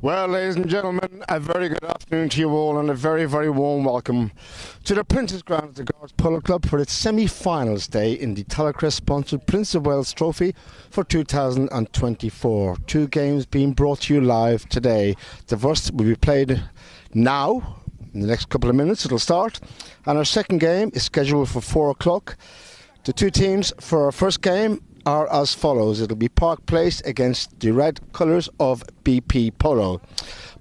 Well, ladies and gentlemen, a very good afternoon to you all and a very, very warm welcome to the Prince's Ground at the Garvy Polo Club for its semi-finals day in the Talacrest-sponsored Prince of Wales Trophy for 2024. Two games being brought to you live today. The first will be played now. In the next couple of minutes it'll start. And our second game is scheduled for 4 o'clock. The two teams for our first game are as follows. It'll be Park Place against the red colours of BP Polo.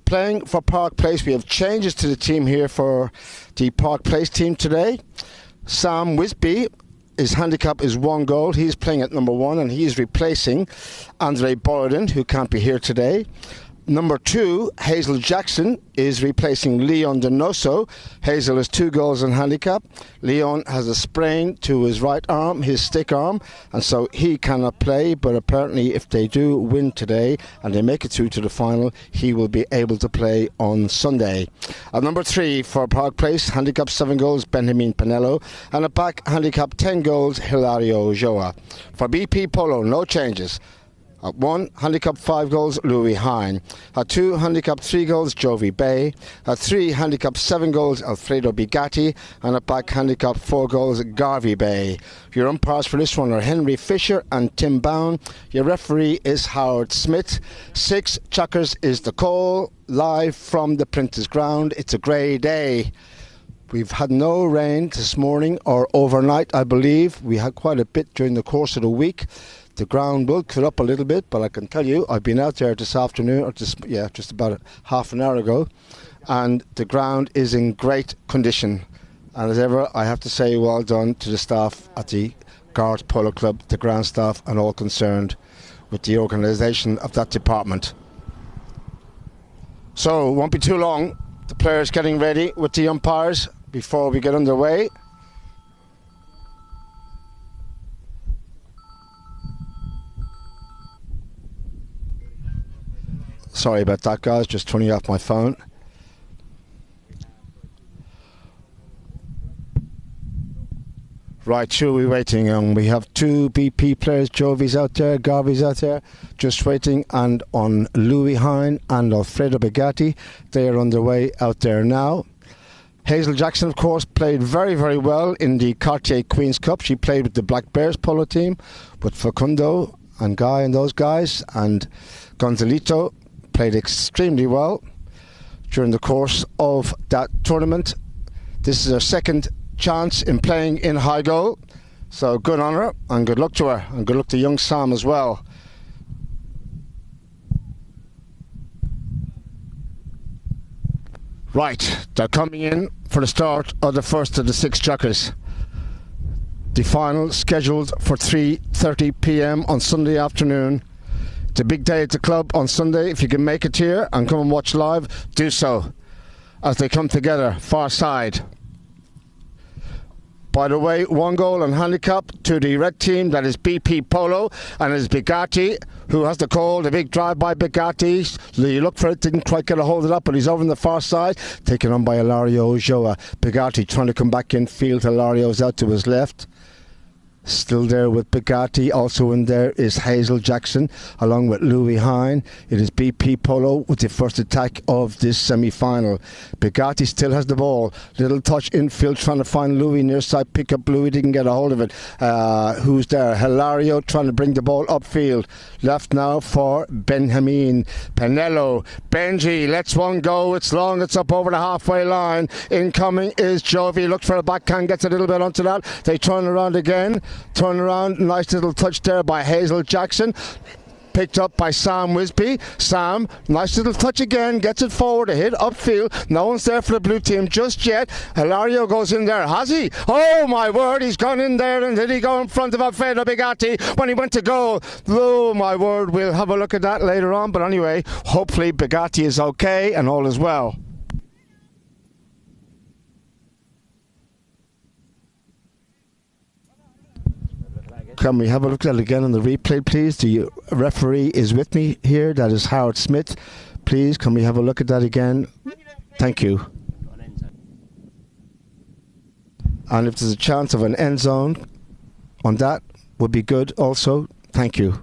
Playing for Park Place, we have changes to the team here for the Park Place team today. Sam Wisbey, his handicap is 1 goal. He's playing at number 1 and he's replacing Andre Boyden, who can't be here today. Number 2, Hazel Jackson, is replacing Leon Donoso. Hazel has 2 goals in handicap. Leon has a sprain to his right arm, his stick arm, and so he cannot play. But apparently if they do win today and they make it through to the final, he will be able to play on Sunday. At number 3 for Park Place, handicap 7 goals, Benjamin Panelo. And at back, handicap 10 goals, Hilario Ulloa. For BP Polo, no changes. At 1, handicap 5 goals, Louis Hine. At 2, handicap 3 goals, Joevy Beh. At 3, handicap 7 goals, Alfredo Bigatti. And at back, handicap 4 goals, Garvy Beh. Your umpires for this one are Henry Fisher and Tim Bown. Your referee is Howard Smith. 6 chukkers is the call, live from the Prince's Ground. It's a grey day. We've had no rain this morning or overnight, I believe. We had quite a bit during the course of the week. The ground will clear up a little bit, but I can tell you, I've been out there this afternoon, or just about half an hour ago, and the ground is in great condition. And as ever, I have to say well done to the staff at the Garvy Polo Club, the ground staff, and all concerned with the organisation of that department. So, it won't be too long. The players getting ready with the umpires before we get underway. Sorry about that, guys, just turning off my phone. Right, sure, we're waiting. We have 2 BP players, Joevy's out there, Garvy's out there, just waiting, and on Louis Hine and Alfredo Bigatti. They are underway out there now. Hazel Jackson, of course, played very, very well in the Cartier Queen's Cup. She played with the Black Bears polo team, with Facundo and Guy and those guys, and Gonzalito played extremely well during the course of that tournament. This is her second chance in playing in high goal, so good on her and good luck to her, and good luck to young Sam as well. Right, they're coming in for the start of the first of the 6 chukkers. The final scheduled for 3:30 p.m. on Sunday afternoon. It's a big day at the club on Sunday. If you can make it here and come and watch live, do so as they come together, far side. By the way, 1 goal and handicap to the red team, that is BP Polo, and it's Bigatti who has the call. The big drive by Bigatti. You look for it, didn't quite get a hold of it up, but he's over on the far side, taken on by Hilario Ulloa. Bigatti trying to come back in field. Hilario's out to his left. Still there with Bigatti. Also in there is Hazel Jackson along with Louis Hine. It is BP Polo with the first attack of this semi-final. Bigatti still has the ball. Little touch infield trying to find Louis near side. Pick up Louis, didn't get a hold of it. Who's there? Hilario trying to bring the ball upfield. Left now for Benjamin Panelo. Benji lets one go. It's long. It's up over the halfway line. Incoming is Joevy. Looks for a backhand. Gets a little bit onto that. They turn around again. Turn around, nice little touch there by Hazel Jackson. Picked up by Sam Wisbey. Sam, nice little touch again, gets it forward, a hit upfield. No one's there for the blue team just yet. Hilario goes in there, has he? Oh my word, he's gone in there, and did he go in front of Alfredo Bigatti when he went to goal? Oh my word, we'll have a look at that later on, but anyway, hopefully Bigatti is okay and all is well. Can we have a look at it again on the replay, please? The referee is with me here. That is Howard Smith. Please, can we have a look at that again? Thank you. And if there's a chance of an end zone on that, would be good also. Thank you.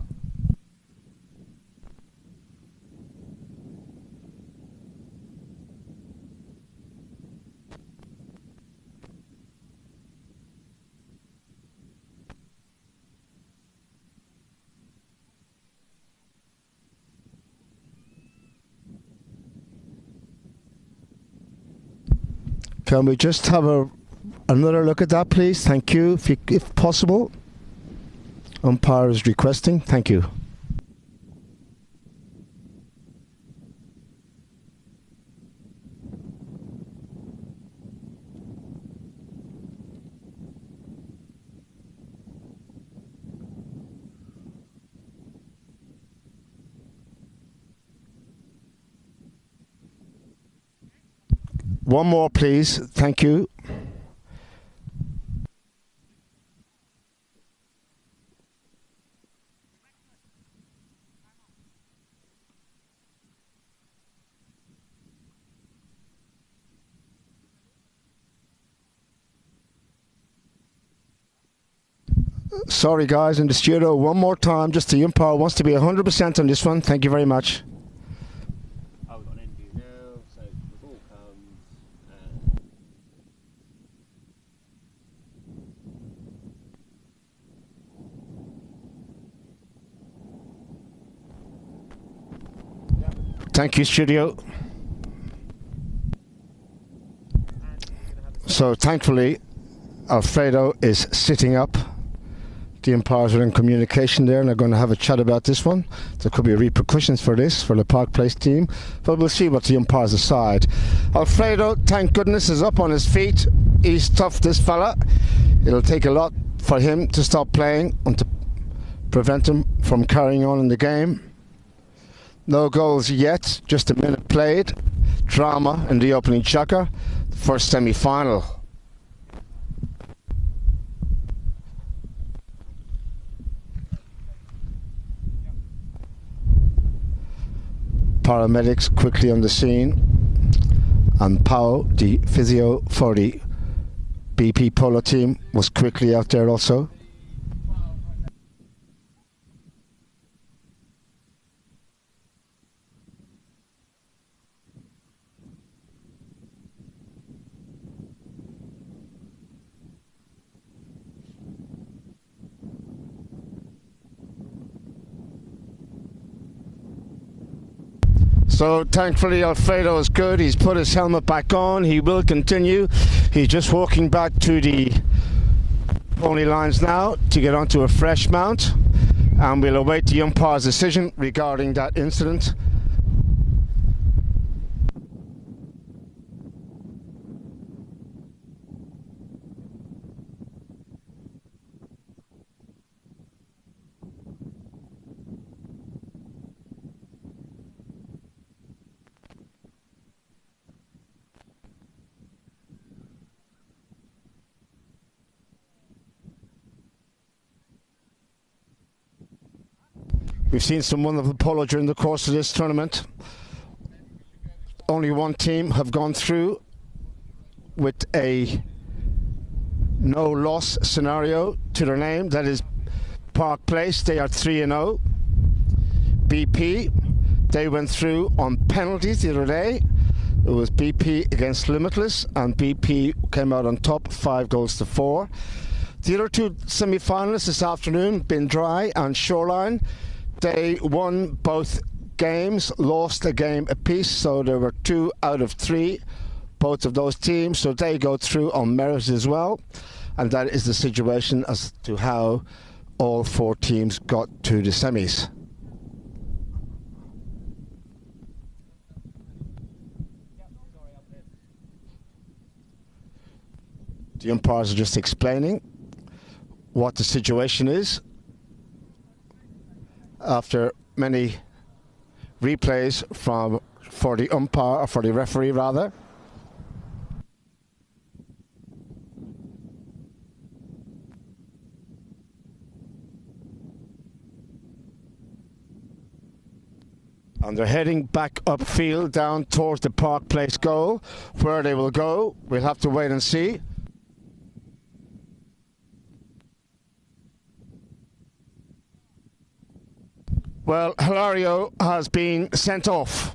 Can we just have another look at that, please? Thank you, if possible. Umpire is requesting. Thank you. One more, please. Thank you. Sorry, guys, in the studio, one more time. Just the umpire wants to be 100% on this one. Thank you very much. We've got an end view now, so the ball comes. Thank you, studio. So, thankfully, Alfredo is sitting up. The umpires are in communication there and they're going to have a chat about this one. There could be repercussions for this, for the Park Place team, but we'll see what the umpires decide. Alfredo, thank goodness, is up on his feet. He's tough, this fella. It'll take a lot for him to stop playing and to prevent him from carrying on in the game. No goals yet, just a minute played. Drama in the opening chukker, first semi-final. Paramedics quickly on the scene, and Pao, the physio for the BP Polo team, was quickly out there also. So thankfully Alfredo is good. He's put his helmet back on. He will continue. He's just walking back to the pony lines now to get onto a fresh mount, and we'll await the umpire's decision regarding that incident. We've seen some wonderful polo during the course of this tournament. Only one team have gone through with a no-loss scenario to their name. That is Park Place. They are 3-0. BP, they went through on penalties the other day. It was BP against Limitless, and BP came out on top 5-4. The other two semi-finalists this afternoon, Bin Dry and Shoreline, they won both games, lost a game apiece, so there were 2 out of 3, both of those teams, so they go through on merit as well, and that is the situation as to how all 4 teams got to the semis. The umpires are just explaining what the situation is after many replays for the umpire, or for the referee rather. And they're heading back upfield down towards the Park Place goal. Where they will go, we'll have to wait and see. Well, Hilario has been sent off.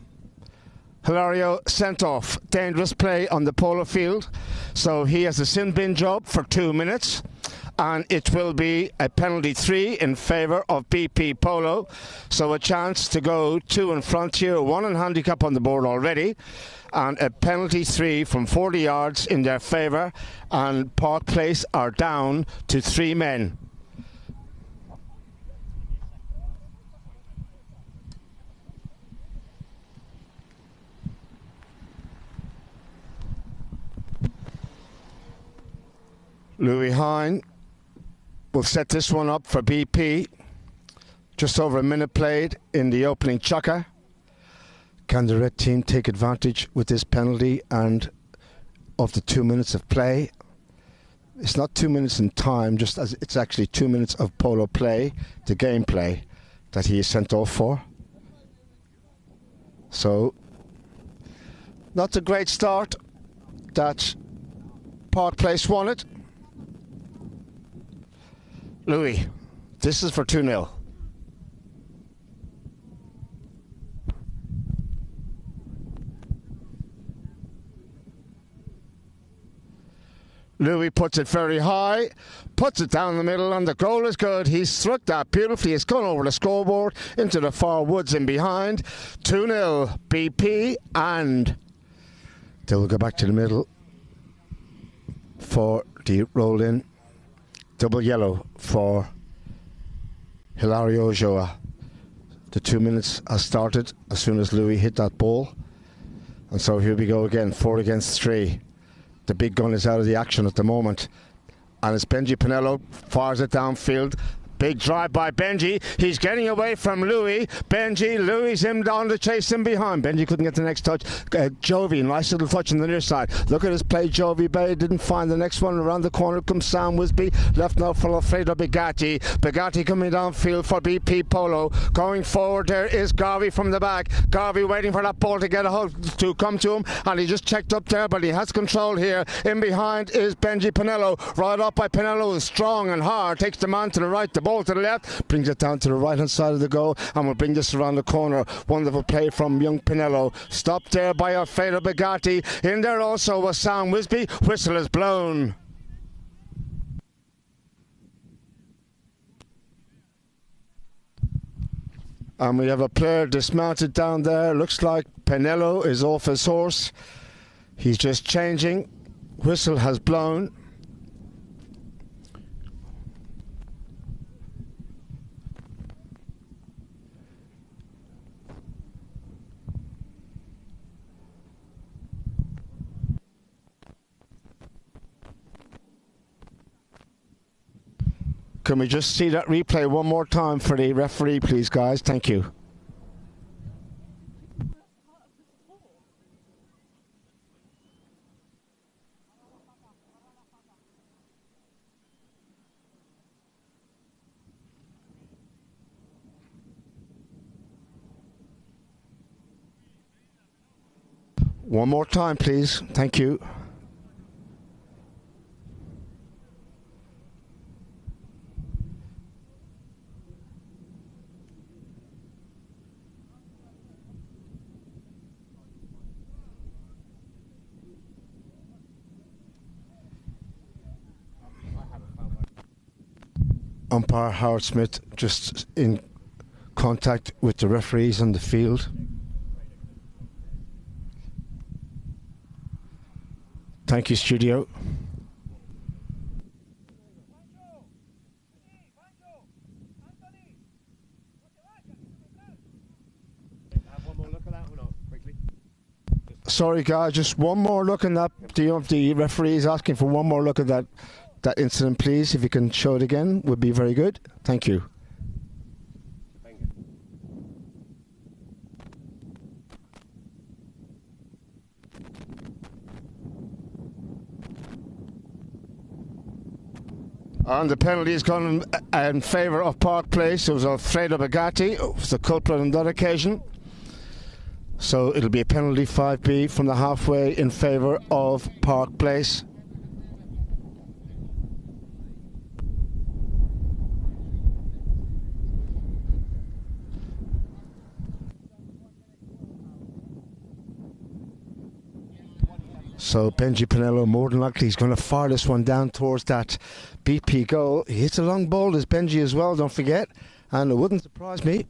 Hilario sent off. Dangerous play on the polo field. So he has a sin bin job for 2 minutes. and it will be a penalty 3 in favour of BP Polo. So a chance to go 2 in front here, 1 in handicap on the board already, and a penalty 3 from 40 yards in their favour, and Park Place are down to 3 men. Louis Hine will set this one up for BP. Just over a minute played in the opening chukker. Can the red team take advantage with this penalty and of the 2 minutes of play? It's not 2 minutes in time, just as it's actually 2 minutes of Polo play, the game play that he is sent off for. So, not a great start that Park Place won it. Louis, this is for 2-0. Louis puts it very high, puts it down the middle, and the goal is good. He's struck that beautifully. It's gone over the scoreboard into the far woods in behind. 2-0 BP, and they will go back to the middle for the roll-in. Double yellow for Hilario Ulloa. The 2 minutes has started as soon as Louis hit that ball. And so here we go again, 4 against 3. The big gun is out of the action at the moment. And it's Benji Panelo, fires it downfield. Big drive by Benji. He's getting away from Louis. Louis him down to chase him behind. Benji couldn't get the next touch. Joevy, nice little touch on the near side. Look at his play. Joevy Beh didn't find the next one. Around the corner comes Sam Wisbey. Left now for Alfredo Bigatti. Bigatti coming downfield for BP Polo. Going forward there is Garvy from the back. Garvy waiting for that ball to get a hold to come to him. And he just checked up there, but he has control here. In behind is Benji Panelo. Right up by Panelo is strong and hard. Takes the man to the right. The ball to the left, brings it down to the right hand side of the goal, and we'll bring this around the corner. Wonderful play from young Panelo. Stopped there by Alfredo Bigatti. In there also was Sam Wisbey. Whistle is blown. And we have a player dismounted down there. Looks like Panelo is off his horse. He's just changing. Whistle has blown. Can we just see that replay one more time for the referee, please, guys? Thank you. One more time, please. Thank you. Umpire Howard Smith just in contact with the referees on the field. Thank you, studio. Sorry, guys, just one more look at that. The referee is asking for one more look at that incident, please. If you can show it again, would be very good. Thank you. And the penalty has gone in favour of Park Place. It was Alfredo Bigatti who was the culprit on that occasion. So it'll be a penalty 5B from the halfway in favour of Park Place. So Benji Panelo, more than likely, he's going to fire this one down towards that BP goal. He hits a long ball as Benji as well, don't forget. And it wouldn't surprise me,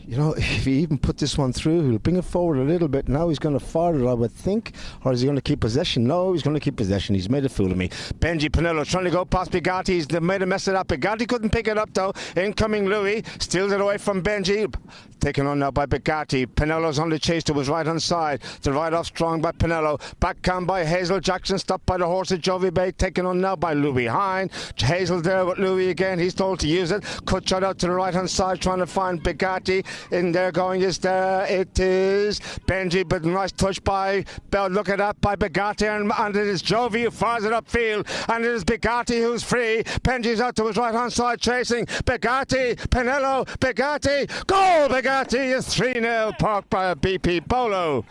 you know, if he even put this one through, he'll bring it forward a little bit. Now he's going to fire it, I would think. Or is he going to keep possession? No, he's going to keep possession. He's made a fool of me. Benji Panelo trying to go past Bigatti. He's made a mess of that. Bigatti couldn't pick it up, though. Incoming Louis. Steals it away from Benji. Taken on now by Bigatti. Panelo's on the chase to his right-hand side. The right-off strong by Panelo. Backhand by Hazel Jackson. Stopped by the horse of Joevy Beh. Taken on now by Louis Hine. Hazel there with Louis again. He's told to use it. Cut shot out to the right-hand side trying to find Bigatti. In there going is there. It is Benji, but nice touch by Bell. Look at that by Bigatti. And it is Joevy who fires it upfield. And it is Bigatti who's free. Benji's out to his right-hand side chasing. Bigatti. Panelo. Bigatti. Goal! Bigatti is 3-0, parked by a BP Polo.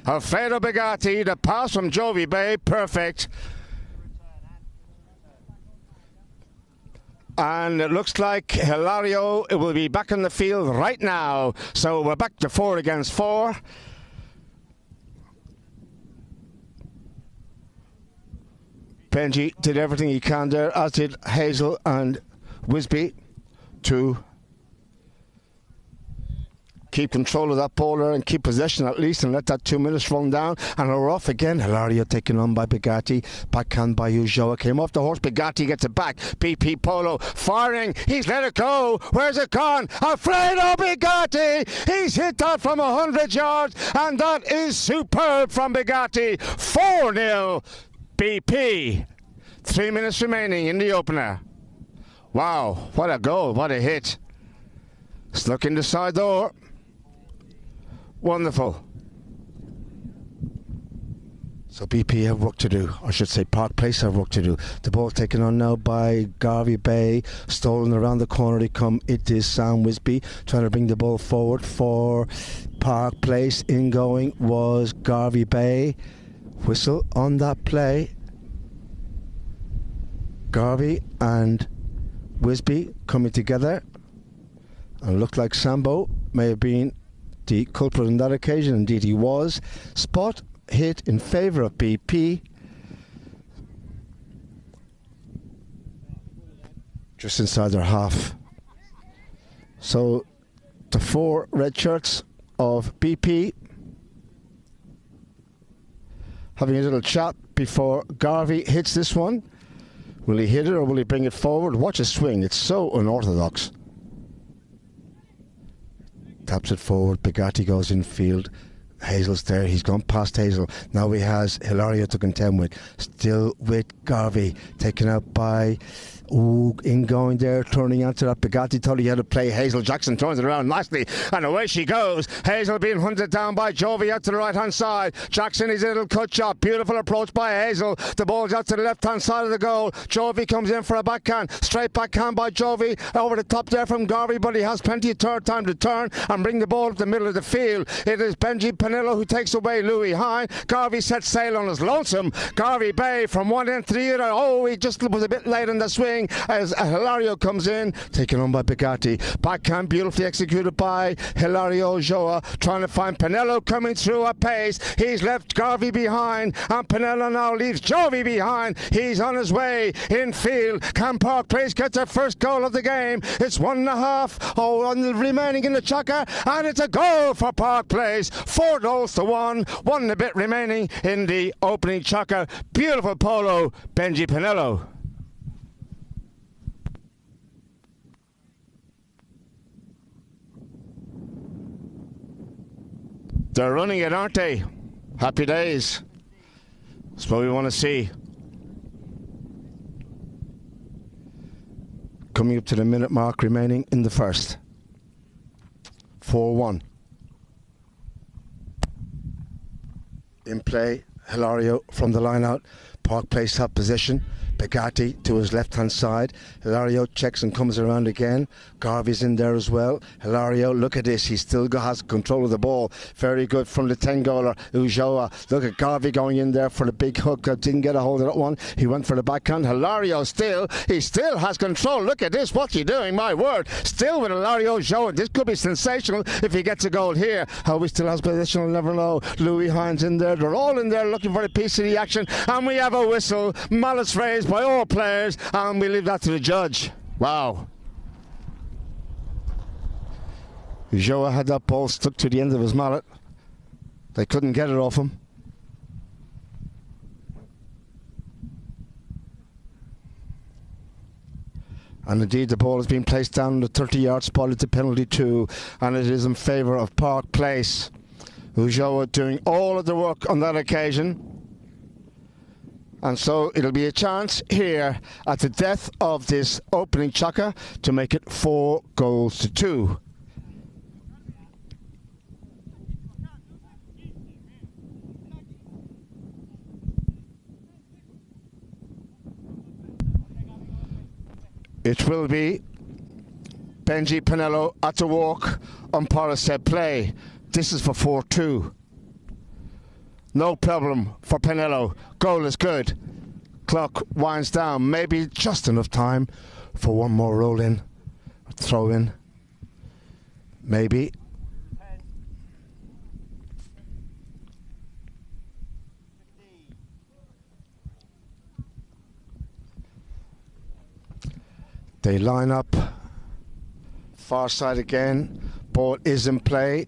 Alfredo Bigatti, the pass from Joevy Beh, perfect. And it looks like Hilario will be back in the field right now. So we're back to 4 against 4. Benji did everything he can there, as did Hazel and Wisbey, to keep control of that bowler and keep possession at least and let that 2 minutes run down. And we're off again. Hilario taken on by Bigatti. Backhand by Ulloa. Came off the horse. Bigatti gets it back. BP Polo firing. He's let it go. Where's it gone? Alfredo Bigatti. He's hit that from 100 yards. And that is superb from Bigatti. 4-0 BP. 3 minutes remaining in the opener. Wow. What a goal. What a hit. Snuck in the side door. Wonderful. So BP have work to do. I should say Park Place have work to do. The ball taken on now by Garvy Beh. Stolen around the corner they come. It is Sam Wisbey trying to bring the ball forward for Park Place. Ingoing was Garvy Beh. Whistle on that play. Garvy and Wisbey coming together. And looked like Sambo may have been the culprit on that occasion. Indeed he was. Spot hit in favour of BP. Just inside their half. So the 4 red shirts of BP having a little chat before Garvy hits this one. Will he hit it or will he bring it forward? Watch his swing. It's so unorthodox. Taps it forward. Bigatti goes in field. Hazel's there. He's gone past Hazel. Now he has Hilario to contend with. Still with Garvy. Taken out by Ingoing there, turning onto that. Bigatti told he had to play. Hazel Jackson turns it around nicely, and away she goes. Hazel being hunted down by Joevy out to the right hand side. Jackson, his little cut shot. Beautiful approach by Hazel. The ball's out to the left hand side of the goal. Joevy comes in for a backhand. Straight backhand by Joevy. Over the top there from Garvy, but he has plenty of time to turn and bring the ball up the middle of the field. It is Benji Panelo who takes away Louis Hine. Garvy sets sail on his lonesome. Garvy Beh from one end to the other. Oh, he just was a bit late in the swing as Hilario comes in, taken on by Bigatti. Backhand beautifully executed by Hilario Ulloa, trying to find Panelo coming through at pace. He's left Garvy behind, and Panelo now leaves Joevy behind. He's on his way in field. Can Park Place get their first goal of the game? It's 1.5. Oh, remaining in the chukker, and it's a goal for Park Place. 4 goals to 1. 1 and a bit remaining in the opening chukker. Beautiful polo, Benji Panelo. They're running it, aren't they? Happy days. That's what we want to see. Coming up to the minute mark remaining in the first. 4-1. In play, Hilario from the line out. Park Place have possession. Bigatti to his left-hand side. Hilario checks and comes around again. Garvy's in there as well. Hilario, look at this. He still has control of the ball. Very good from the 10-goaler, Ulloa. Look at Garvy going in there for the big hook. Didn't get a hold of that one. He went for the backhand. Hilario he still has control. Look at this. What's he doing? My word. Still with Hilario Ulloa. This could be sensational if he gets a goal here. How he still has position, I'll never know. Louis Hine's in there. They're all in there looking for a piece of the action. And we have a whistle. Malice raised by all players, and we leave that to the judge. Wow. Ulloa had that ball stuck to the end of his mallet. They couldn't get it off him. And indeed the ball has been placed down in the 30-yard spot at the penalty 2, and it is in favour of Park Place. Ulloa doing all of the work on that occasion. And so it'll be a chance here at the death of this opening chukker to make it 4-2. It will be Benji Panelo at the walk. Umpire said play. This is for 4-2. No problem for Panelo. Goal is good. Clock winds down. Maybe just enough time for one more roll in. Throw in. Maybe. They line up. Far side again. Ball is in play.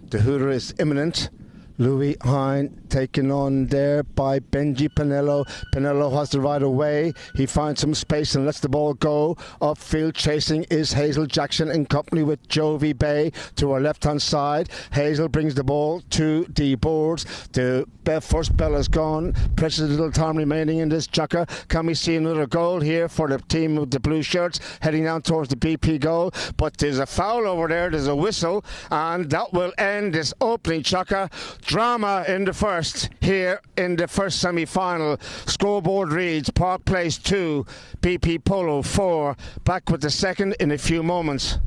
The hooter is imminent. Louis Hine taken on there by Benji Panelo. Panelo has the right away. He finds some space and lets the ball go. Upfield chasing is Hazel Jackson in company with Joevy Beh to our left-hand side. Hazel brings the ball to the boards. The first bell is gone. Precious little time remaining in this chukker. Can we see another goal here for the team with the blue shirts heading down towards the BP goal? But there's a foul over there. There's a whistle, and that will end this opening chukker. Drama in the first here in the first semi-final. Scoreboard reads Park Place 2, BP Polo 4. Back with the second in a few moments.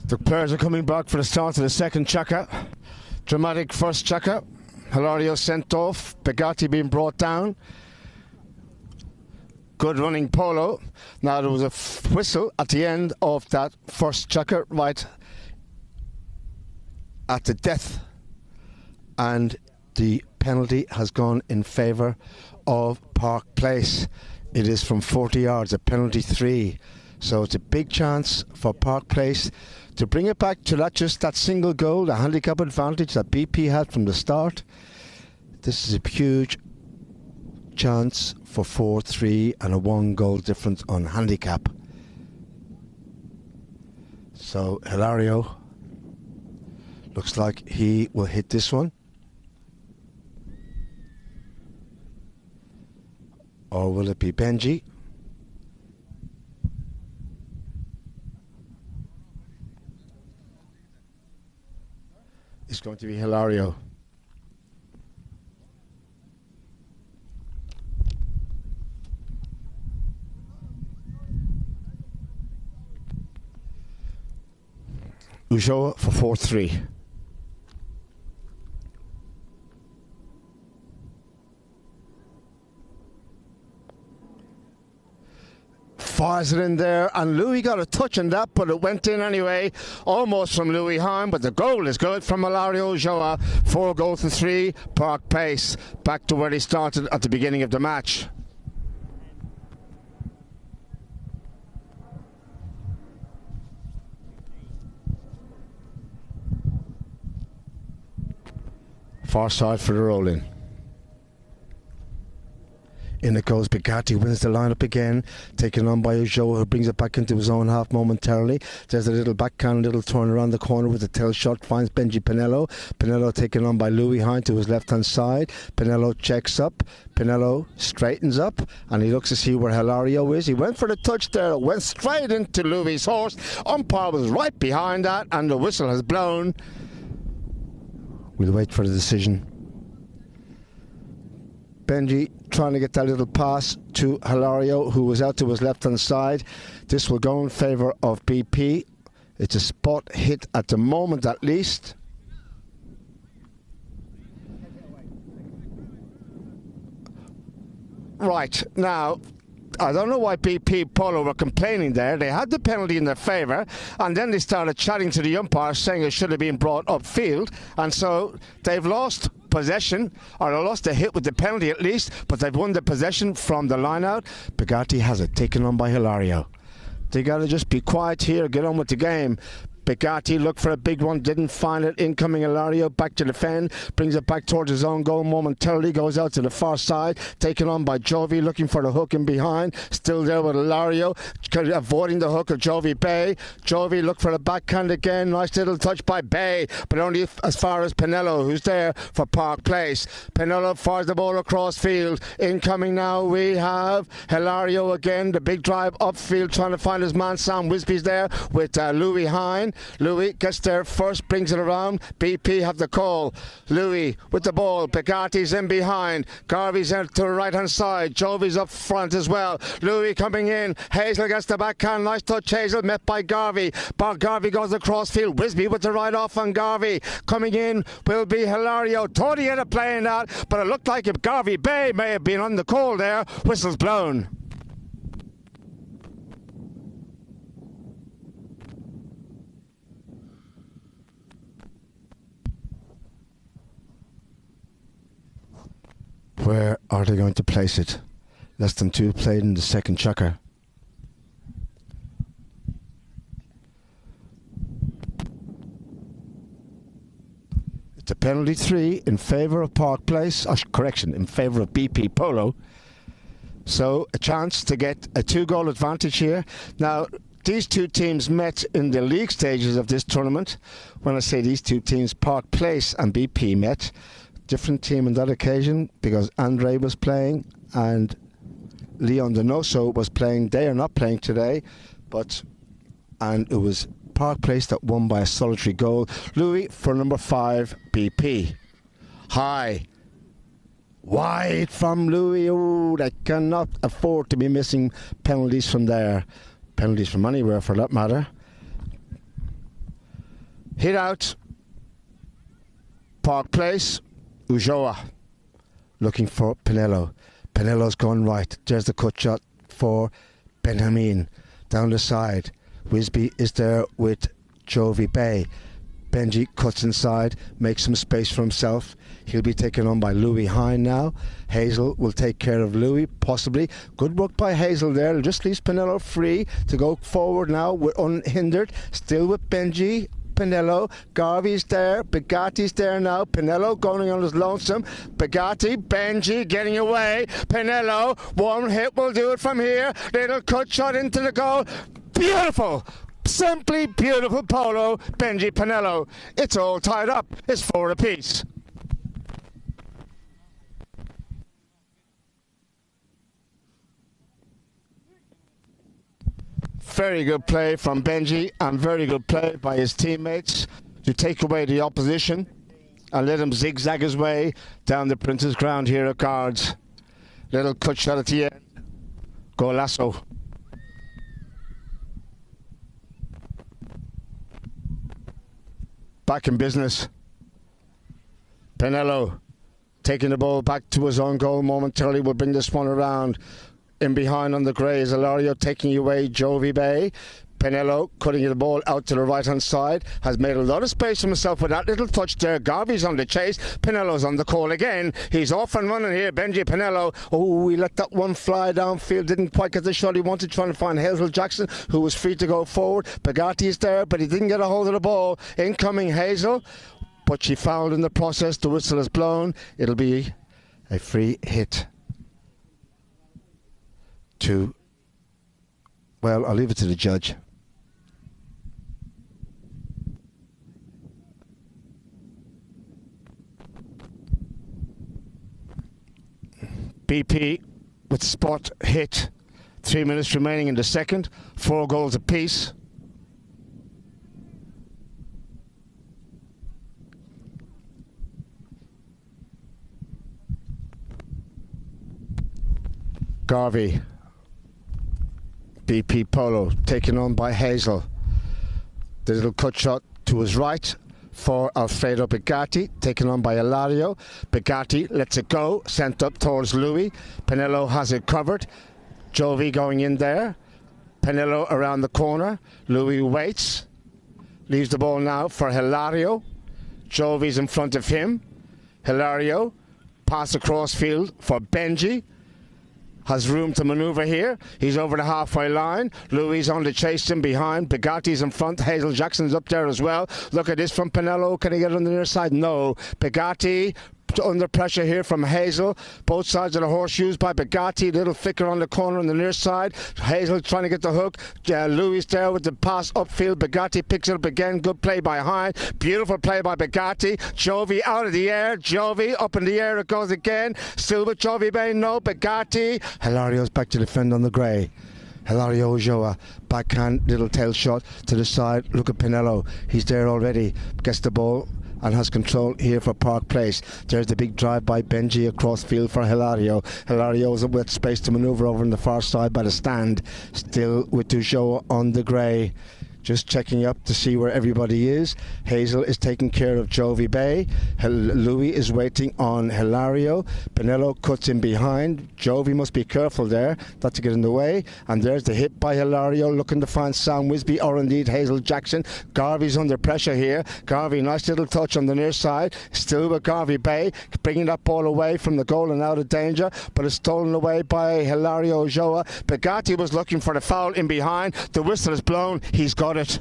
The players are coming back for the start of the second chukker. Dramatic first chukker. Hilario sent off. Bigatti being brought down. Good running Polo. Now there was a whistle at the end of that first chukker, right at the death. And the penalty has gone in favour of Park Place. It is from 40 yards, a penalty 3. So it's a big chance for Park Place to bring it back to not just that single goal, the handicap advantage that BP had from the start. This is a huge chance for 4-3 and a 1-goal difference on handicap. So Hilario Looks like he will hit this one. Or will it be Benji? It's going to be Hilario. Ulloa for 4-3. Fires it in there, and Louis got a touch on that, but it went in anyway, almost from Louis Hine, but the goal is good from Hilario Ulloa. 4-3, Park Place, back to where he started at the beginning of the match. Far side for the roll-in. In it goes Bigatti, wins the lineup again, taken on by Ulloa, who brings it back into his own half momentarily. There's a little backhand, little turn around the corner with a tail shot, finds Benji Panelo. Panelo taken on by Louis Hine to his left-hand side. Panelo checks up, Panelo straightens up, and he looks to see where Hilario is. He went for the touch there, went straight into Louis' horse. Umpire was right behind that, and the whistle has blown. We'll wait for the decision. Benji trying to get that little pass to Hilario, who was out to his left-hand side. This will go in favour of BP. It's a spot hit at the moment, at least. Right, now, I don't know why BP Polo were complaining there. They had the penalty in their favour, and then they started chatting to the umpire, saying it should have been brought upfield, and so they've lost possession, or they lost a hit with the penalty at least, but they've won the possession from the line out. Bigatti has it, taken on by Hilario. They got to just be quiet here, get on with the game. Bigatti looked for a big one, didn't find it. Incoming Hilario, back to defend, brings it back towards his own goal momentarily, goes out to the far side, taken on by Joevy, looking for the hook in behind, still there with Hilario, avoiding the hook of Joevy Beh. Joevy looked for the backhand again, nice little touch by Beh, but only as far as Panelo, who's there for Park Place. Panelo fires the ball across field. Incoming now we have Hilario again, the big drive upfield, trying to find his man. Sam Wisbey's there with Louis Hine. Louis gets there first, brings it around. BP have the call. Louis with the ball. Bigatti's in behind. Garvy's out to the right hand side. Jovy's up front as well. Louis coming in. Hazel gets the backhand. Nice touch, Hazel, met by Garvy. But Garvy goes across field. Wisbey with the right off on Garvy. Coming in will be Hilario. Thought he had a play in that, but it looked like if Garvy Beh may have been on the call there. Whistle's blown. Where are they going to place it? Less than 2 played in the second chukker. It's a penalty 3 in favour of Park Place. Correction, in favour of BP Polo. So a chance to get a 2-goal advantage here. Now, these two teams met in the league stages of this tournament. When I say these two teams, Park Place and BP met. Different team on that occasion because Andre was playing and Leon Donoso was playing. They are not playing today, and it was Park Place that won by a solitary goal. Louis for number 5, BP. High. Wide from Louis. Oh, they cannot afford to be missing penalties from there. Penalties from anywhere for that matter. Hit out. Park Place. Ulloa looking for Panelo. Panelo's gone right. There's the cut shot for Benjamin. Down the side. Wisbey is there with Joevy Beh. Benji cuts inside, makes some space for himself. He'll be taken on by Louis Hine now. Hazel will take care of Louis, possibly. Good work by Hazel there. It just leaves Panelo free to go forward now. We're unhindered. Still with Benji. Panelo, Garvy's there, Bigatti's there now, Panelo going on his lonesome, Bigatti, Benji getting away, Panelo, one hit will do it from here, little cut shot into the goal, beautiful, Simply beautiful Polo, Benji Panelo. It's all tied up. It's 4 apiece. Very good play from Benji and very good play by his teammates to take away the opposition and let him zigzag his way down the Prince's ground here at Guards. Little cut shot at the end. Golasso. Back in business. Panelo taking the ball back to his own goal momentarily. Will bring this one around. In behind on the grey is Hilario taking away Joevy Beh. Panelo cutting the ball out to the right hand side. Has made a lot of space for himself with that little touch there. Garvy's on the chase. Panelo's on the call again. He's off and running here. Benji Panelo. Oh, he let that one fly downfield. Didn't quite get the shot he wanted. Trying to find Hazel Jackson, who was free to go forward. Bigatti's there, but he didn't get a hold of the ball. Incoming Hazel. But she fouled in the process. The whistle is blown. It'll be a free hit. Well, I'll leave it to the judge. BP with spot hit. 3 minutes remaining in the second. 4 goals apiece. Garvey. BP Polo taken on by Hazel. The little cut shot to his right for Alfredo Bigatti, taken on by Hilario. Bigatti lets it go, sent up towards Louis. Panelo has it covered. Joevy going in there. Panelo around the corner. Louis waits. Leaves the ball now for Hilario. Joevy's in front of him. Hilario pass across field for Benji. Has room to manoeuvre here. He's over the halfway line. Louis on to chase him behind. Bigatti's in front. Hazel Jackson's up there as well. Look at this from Panelo. Can he get on the near side? No. Bigatti under pressure here from Hazel. Both sides of the horseshoes by Bigatti. Little flicker on the corner on the near side. Hazel trying to get the hook. Louis there with the pass upfield. Bigatti picks it up again. Good play by Hine. Beautiful play by Bigatti. Joevy out of the air. Joevy up in the air it goes again. Still with Joevy Beh. No. Bigatti. Hilario's back to defend on the grey. Hilario Ulloa, backhand little tail shot to the side. Look at Panelo. He's there already. Gets the ball and has control here for Park Place. There's the big drive by Benji across field for Hilario. Hilario's with space to manoeuvre over on the far side by the stand. Still with Ulloa on the grey. Just checking up to see where everybody is. Hazel is taking care of Joevy Beh. Louis is waiting on Hilario. Panelo cuts in behind. Joevy must be careful there not to get in the way. And there's the hit by Hilario looking to find Sam Wisbey or indeed Hazel Jackson. Garvy's under pressure here. Garvy, nice little touch on the near side. Still with Garvy Beh, bringing that ball away from the goal and out of danger. But it's stolen away by Hilario Ulloa. Bigatti was looking for the foul in behind. The whistle is blown. He's got it.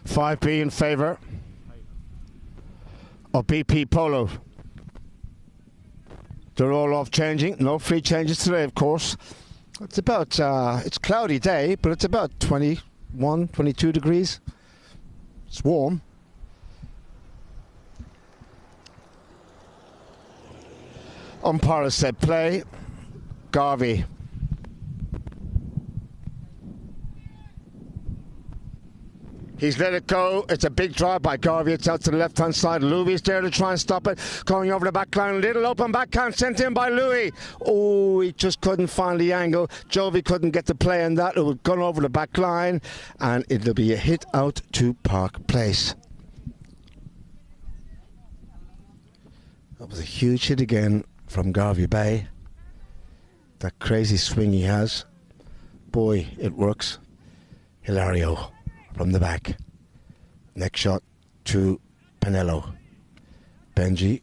$5 in favour of BP Polo. They're all off changing. No free changes today, of course. It's about, it's a cloudy day, but it's about 21, 22 degrees. It's warm. Umpire said play. Garvey. He's let it go. It's a big drive by Garvey. It's out to the left-hand side. Louis is there to try and stop it. Going over the back line. Little open backhand sent in by Louis. Oh, he just couldn't find the angle. Joevy couldn't get the play on that. It was gone over the back line. And it'll be a hit out to Park Place. That was a huge hit again from Garvy Beh. That crazy swing he has. Boy, it works. Hilario. From the back. Next shot to Panelo. Benji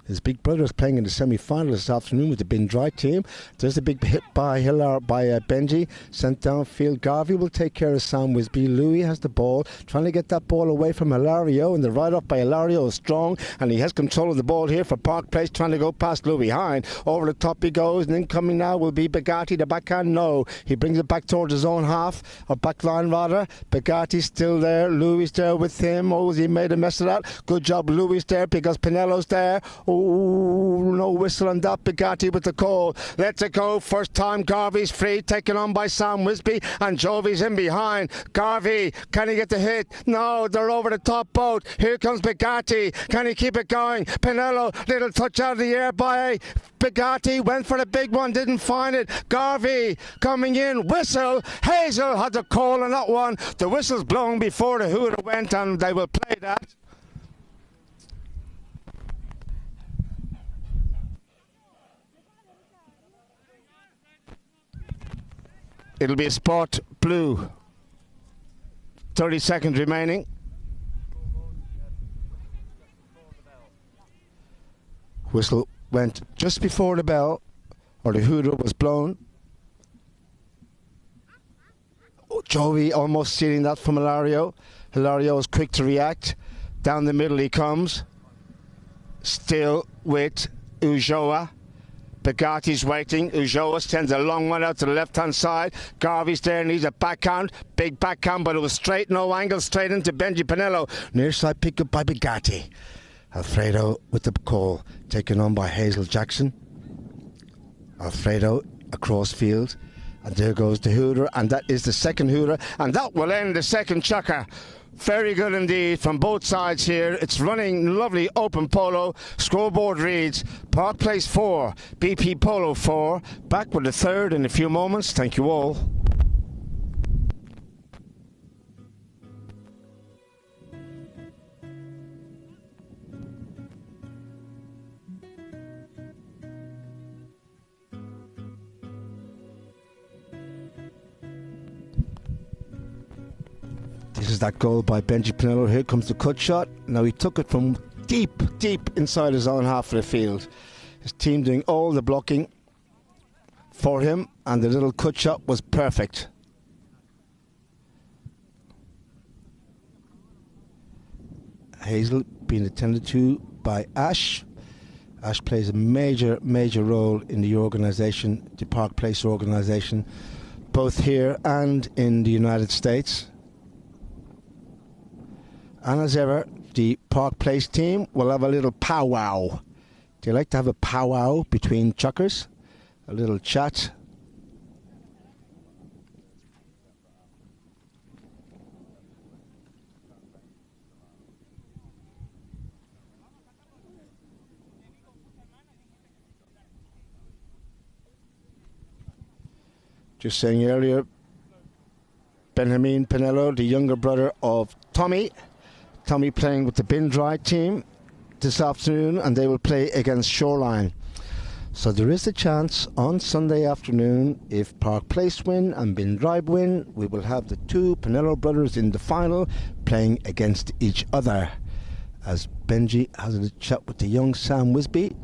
His big brother is playing in the semi-final this afternoon with the Bin Dry team. There's a big hit by Benji. Sent downfield. Garvey will take care of Sam Wisbey. Louis has the ball, trying to get that ball away from Hilario, and the ride-up by Hilario is strong, and he has control of the ball here for Park Place, trying to go past Louis. Hine, over the top he goes, and incoming now will be Bigatti. The backhand, no. He brings it back towards his own half, or back line rather. Bigatti's still there. Louis there with him. Oh, he made a mess of that. Good job, Louis there, because Panelo's there. Oh, no whistle on that. Bigatti with the call. Let's it go. First time Garvy's free, taken on by Sam Wisbey, and Jovy's in behind. Garvy, can he get the hit? No, they're over the top boat. Here comes Bigatti. Can he keep it going? Panelo, little touch out of the air by Bigatti. Went for the big one, didn't find it. Garvy coming in. Whistle. Hazel had the call on that one. The whistle's blown before the hooter went, and they will play that. It'll be a spot blue. 30 seconds remaining. Whistle went just before the bell, or the hooter was blown. Oh, Joevy almost stealing that from Hilario. Hilario is quick to react. Down the middle he comes. Still with Ulloa. Bigatti's waiting. Ulloa sends a long one out to the left-hand side. Garvy's there, needs a backhand. Big backhand, but it was straight, no angle, straight into Benji Panelo. Near side pick up by Bigatti. Alfredo with the call, taken on by Hazel Jackson. Alfredo across field. And there goes the hooter, and that is the second hooter. And that will end the second chukker. Very good indeed from both sides here. It's running lovely open polo. Scoreboard reads Park Place 4, BP Polo 4. Back with the third in a few moments. Thank you all. This is that goal by Benji Panelo. Here comes the cut shot. Now he took it from deep inside his own half of the field. His team doing all the blocking for him, and the little cut shot was perfect. Hazel being attended to by Ash. Ash plays a major role in the organisation, the Park Place organisation, both here and in the United States. And as ever, the Park Place team will have a little powwow. Do you like to have a powwow between chukkers? A little chat. Just saying earlier, Benjamin Panelo, the younger brother of Tommy playing with the Bin Dry team this afternoon, and they will play against Shoreline. So there is a chance on Sunday afternoon, if Park Place win and Bin Dry win, we will have the two Panelo brothers in the final playing against each other. As Benji has a chat with the young Sam Wisbey.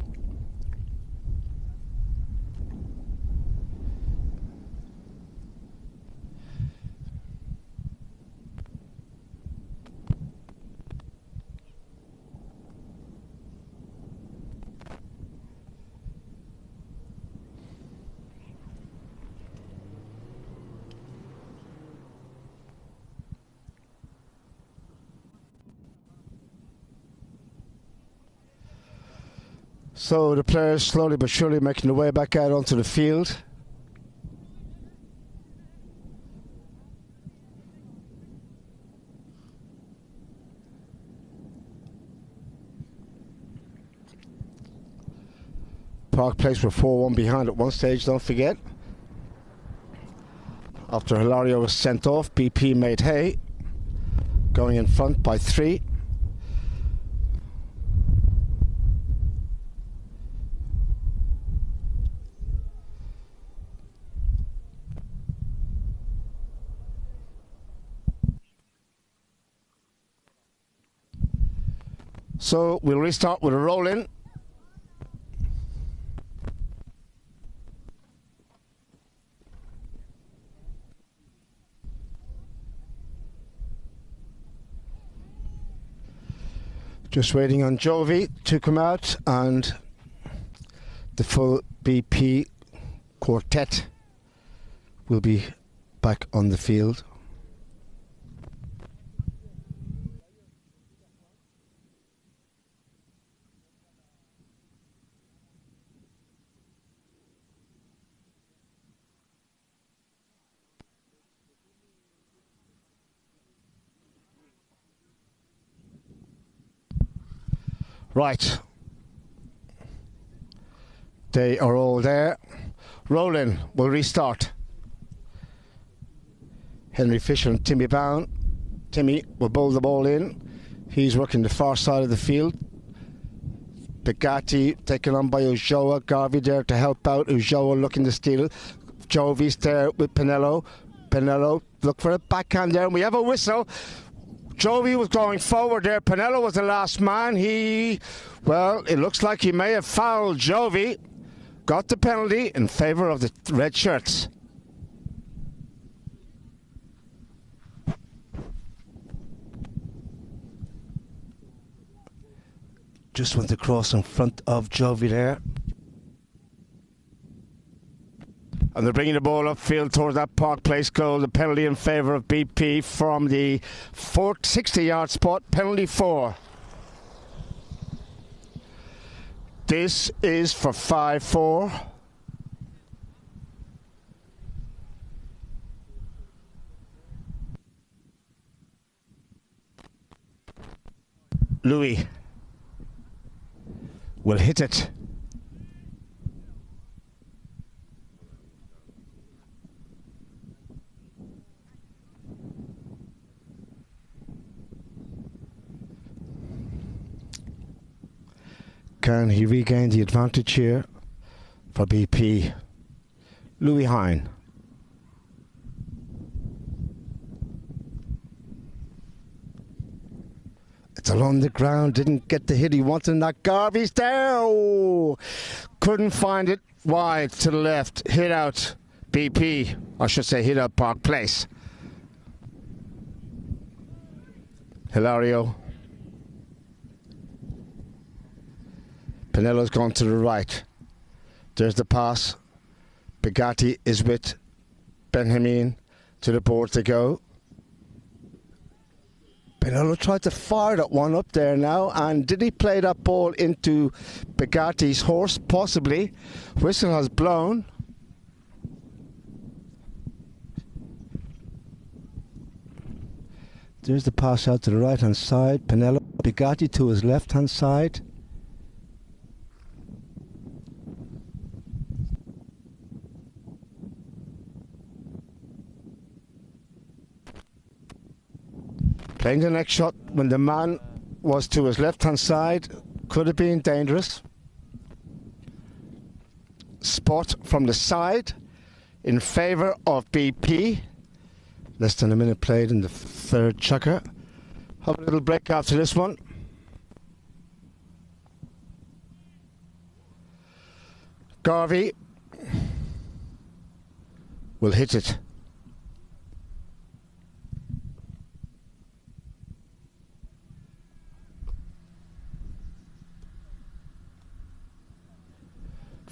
So the players slowly but surely making their way back out onto the field. Park Place were 4-1 behind at one stage, don't forget. After Hilario was sent off, BP made hay, going in front by 3. So we'll restart with a roll-in. Just waiting on Joevy to come out and the full BP quartet will be back on the field. Right, they are all there. Rolling, we'll restart. Henry Fisher and Timmy Bound. Timmy will bowl the ball in. He's working the far side of the field. Bigatti taken on by Ulloa. Garvy there to help out. Ulloa looking to steal. Joevy's there with Panelo. Panelo look for a backhand there, and we have a whistle. Joevy was going forward there. Panelo was the last man. Well, it looks like he may have fouled Joevy. Got the penalty in favour of the red shirts. Just went across in front of Joevy there. And they're bringing the ball upfield towards that Park Place goal. The penalty in favour of BP from the 60-yard spot. Penalty 4. This is for 5-4. Louis will hit it. Can he regain the advantage here for BP? Louis Hine. It's along the ground, didn't get the hit he wanted, and that Garvy's there. Oh, couldn't find it wide to the left. Hit out BP, I should say hit out Park Place. Hilario. Panelo's gone to the right. There's the pass. Bigatti is with Benjamin. To the board to go. Panelo tried to fire that one up there now, and did he play that ball into Bigatti's horse? Possibly. Whistle has blown. There's the pass out to the right hand side. Panelo, Bigatti to his left hand side. Playing the next shot when the man was to his left-hand side. Could have been dangerous. Spot from the side in favour of BP. Less than a minute played in the third chukker. Have a little break after this one. Garvy will hit it.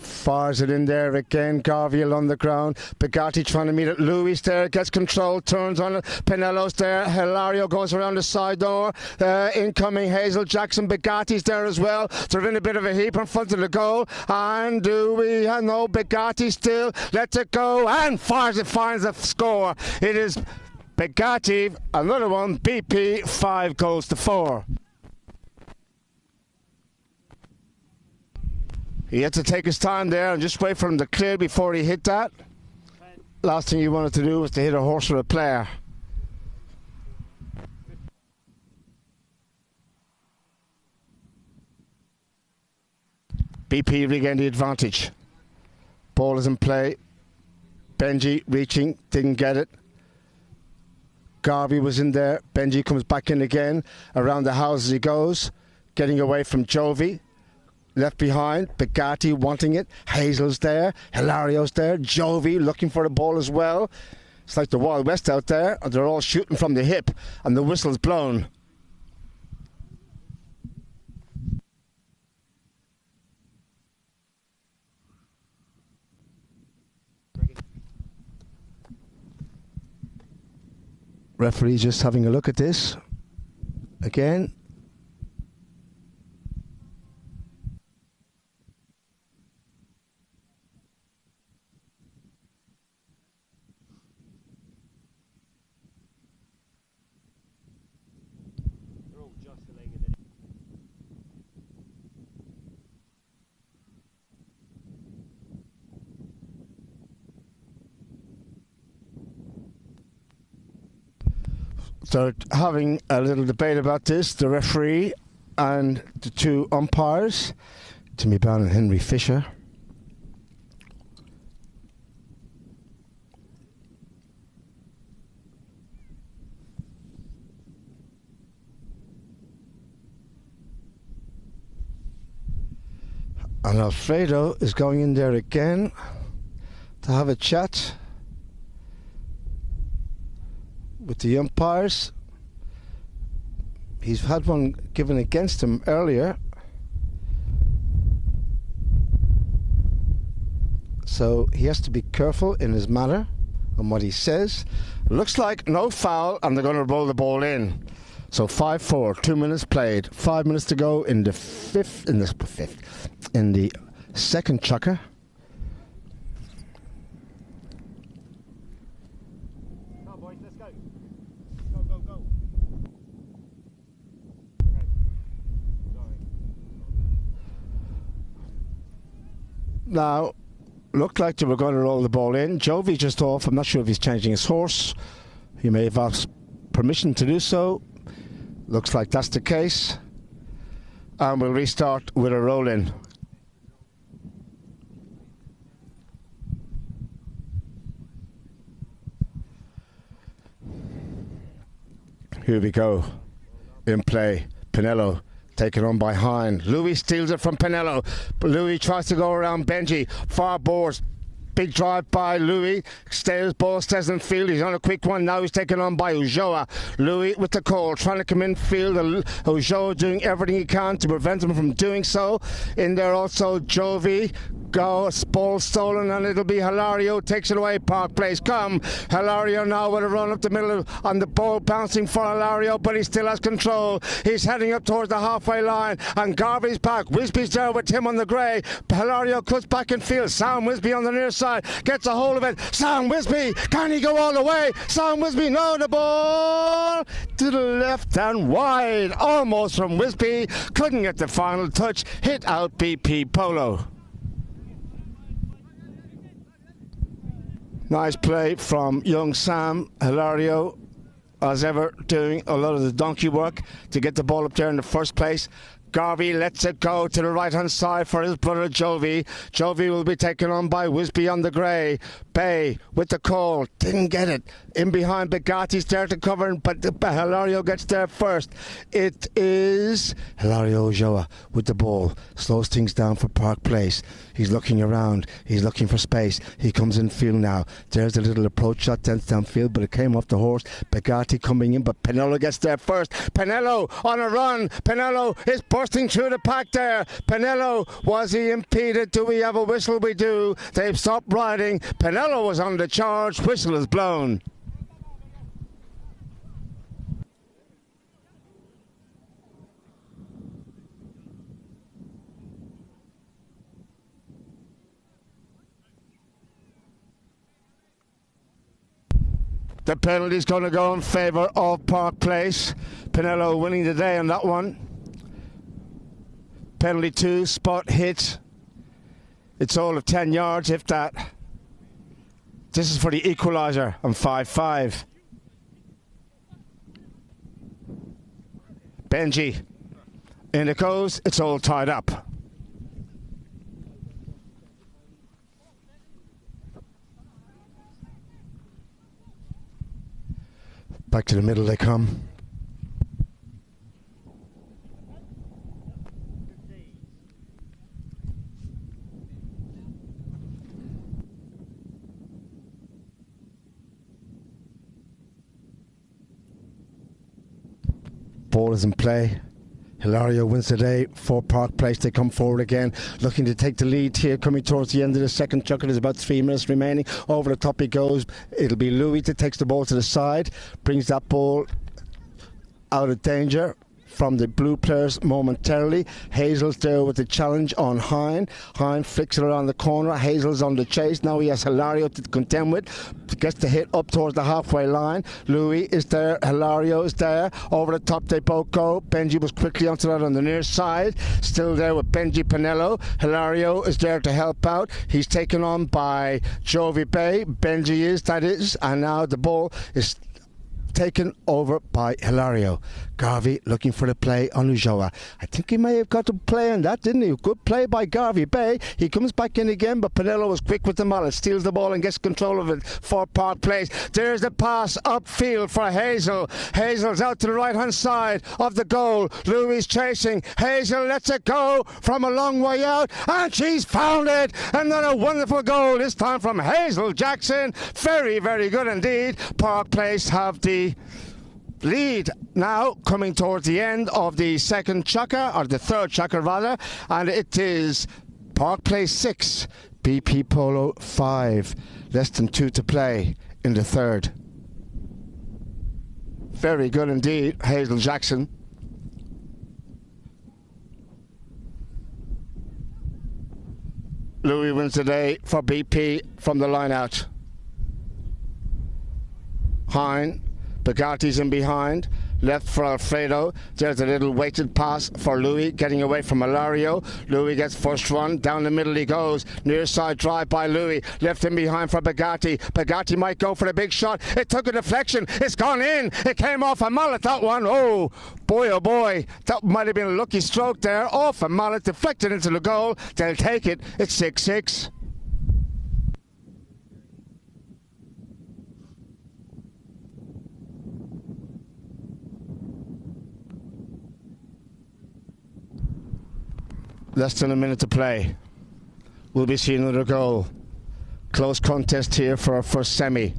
Fires it in there again. Garvy on the ground. Bigatti trying to meet it. Louis there. Gets control. Turns on it. Panelo's there. Hilario goes around the side door. Incoming Hazel Jackson. Bigatti's there as well. They're in a bit of a heap in front of the goal. And do we know Bigatti still lets it go and fires it. Finds the score. It is Bigatti. Another one. BP 5-4. He had to take his time there and just wait for him to clear before he hit that. Last thing he wanted to do was to hit a horse with a player. BP regained the advantage. Ball is in play. Benji reaching, didn't get it. Garvy was in there. Benji comes back in again. Around the house as he goes. Getting away from Joevy. Left behind, Bigatti wanting it. Hazel's there, Hilario's there, Joevy looking for the ball as well. It's like the Wild West out there, and they're all shooting from the hip, and the whistle's blown. Referee's just having a look at this again. They're all jostling and then So having a little debate about this, the referee and the two umpires, Timmy Brown and Henry Fisher. And Alfredo is going in there again to have a chat with the umpires. He's had one given against him earlier, so he has to be careful in his manner and what he says. Looks like no foul, and they're going to roll the ball in. So 5-4, 2 minutes played, 5 minutes to go in the second chukker. come on, boys, let's go. Go, go, go. Okay. Sorry. Now, looked like they were going to roll the ball in. Joevy just off. I'm not sure if he's changing his horse. He may have asked permission to do so. Looks like that's the case. And we'll restart with a roll-in. Here we go. In play. Panelo taken on by Hine. Louis steals it from Panelo. Louis tries to go around Benji. Far boards. Big drive by Louis. Ball stays in field. He's on a quick one. Now he's taken on by Ulloa. Louis with the call. Trying to come in field. Ulloa doing everything he can to prevent him from doing so. In there also Joevy. Ball stolen, and it'll be Hilario takes it away. Park Place. Come. Hilario now with a run up the middle on the ball, bouncing for Hilario, but he still has control. He's heading up towards the halfway line, and Garvy's back. Wisbey's there with him on the grey. Hilario cuts back in field. Sam Wisbey on the near side gets a hold of it. Sam Wisbey, can he go all the way? Sam Wisbey, no, the ball to the left and wide, almost from Wisbey. Couldn't get the final touch. Hit out BP Polo. Nice play from young Sam. Hilario, as ever, doing a lot of the donkey work to get the ball up there in the first place. Garvy lets it go to the right-hand side for his brother Joevy. Joevy will be taken on by Wisbey on the grey. Beh with the call. Didn't get it. In behind Bigatti's there to cover, but Hilario gets there first. It is Hilario Ulloa with the ball. Slows things down for Park Place. He's looking around. He's looking for space. He comes in field now. There's a little approach shot downfield, but it came off the horse. Bigatti coming in, but Panelo gets there first. Panelo on a run. Panelo is bursting through the pack there. Panelo, was he impeded? Do we have a whistle? We do. They've stopped riding. Panelo was on the charge. Whistle is blown. The penalty's going to go in favour of Park Place. Panelo winning the day on that one. Penalty 2, spot hit. It's all of 10 yards, if that. This is for the equaliser on 5-5. Benji. In it goes. It's all tied up. Back to the middle they come. Ball is in play. Hilario wins the day for Park Place. They come forward again, looking to take the lead here, coming towards the end of the second chukker. There's about 3 minutes remaining. Over the top he goes. It'll be Louis that takes the ball to the side, brings that ball out of danger from the blue players momentarily. Hazel's there with the challenge on Hine. Hine flicks it around the corner. Hazel's on the chase. Now he has Hilario to contend with. Gets the hit up towards the halfway line. Louis is there. Hilario is there. Over the top they both go. Benji was quickly onto that on the near side. Still there with Benji Panelo. Hilario is there to help out. He's taken on by Joevy Beh. Benji is, that is. And now the ball is taken over by Hilario. Garvy looking for the play on Ulloa. I think he may have got to play on that, didn't he? Good play by Garvy Beh. He comes back in again, but Panelo was quick with the mallet, steals the ball and gets control of it for Park Place. There's the pass upfield for Hazel. Hazel's out to the right-hand side of the goal. Louis chasing. Hazel lets it go from a long way out, and she's found it. Another wonderful goal, this time from Hazel Jackson. Very, very good indeed. Park Place have the lead now, coming towards the end of the second chukker, or the third chukker rather, and it is Park Place 6, BP Polo 5. Less than 2 to play in the third. Very good indeed, Hazel Jackson. Louis wins the day for BP from the line out. Hine. Bigatti's in behind, left for Alfredo. There's a little weighted pass for Louis, getting away from Hilario. Louis gets first run, down the middle he goes. Near side drive by Louis, left in behind for Bigatti. Bigatti might go for the big shot. It took a deflection, it's gone in. It came off a mallet, that one. Oh boy, that might have been a lucky stroke there. Off a mallet, deflected into the goal. They'll take it. It's 6-6. Less than a minute to play. We'll be seeing another goal. Close contest here for our first semi.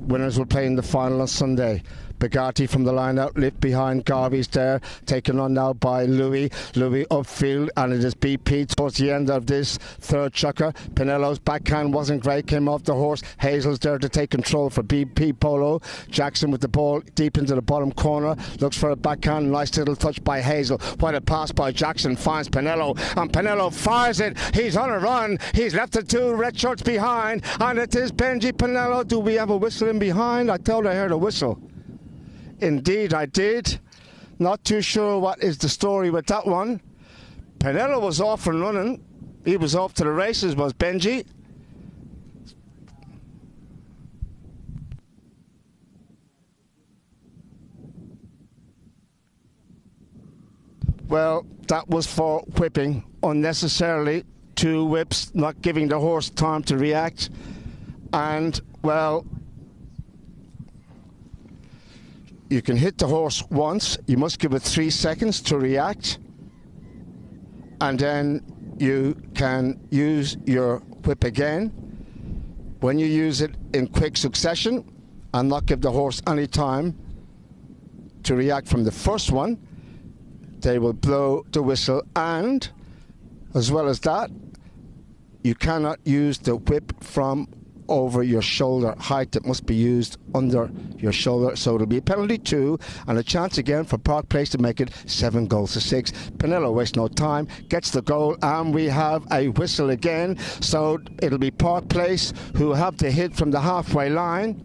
Winners will play in the final on Sunday. Bigatti from the line out, lift behind. Garvy's there, taken on now by Louis. Louis upfield, and it is BP towards the end of this third chukker. Panelo's backhand wasn't great, came off the horse. Hazel's there to take control for BP Polo. Jackson with the ball deep into the bottom corner, looks for a backhand. Nice little touch by Hazel. What a pass by Jackson, finds Panelo, and Panelo fires it. He's on a run. He's left the 2 red shirts behind, and it is Benji Panelo. Do we have a whistle in behind? I thought I heard a whistle. Indeed I did. Not too sure what is the story with that one. Panelo was off and running. He was off to the races, was Benji. Well, that was for whipping unnecessarily. 2 whips, not giving the horse time to react. And, well, you can hit the horse once, you must give it 3 seconds to react, and then you can use your whip again. When you use it in quick succession and not give the horse any time to react from the first one, they will blow the whistle, and as well as that, you cannot use the whip from over your shoulder height. It must be used under your shoulder, so it'll be a penalty 2 and a chance again for Park Place to make it 7-6. Panelo wastes no time, gets the goal, and we have a whistle again, so it'll be Park Place who have the hit from the halfway line.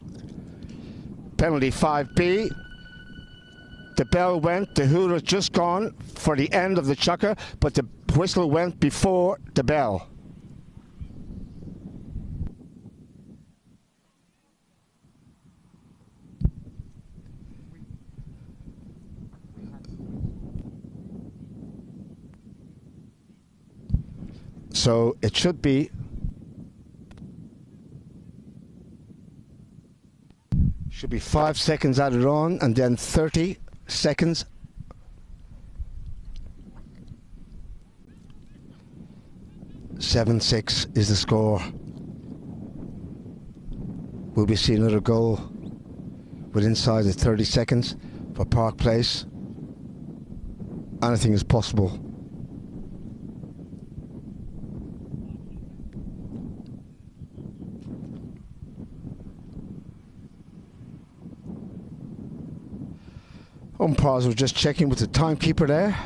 Penalty 5B. The bell went, the hooter's just gone for the end of the chukker, but the whistle went before the bell. So it should be Should be 5 seconds added on, and then 30 seconds. (7-6) is the score. We'll be seeing another goal with inside the 30 seconds for Park Place. anything is possible. Umpires were just checking with the timekeeper there.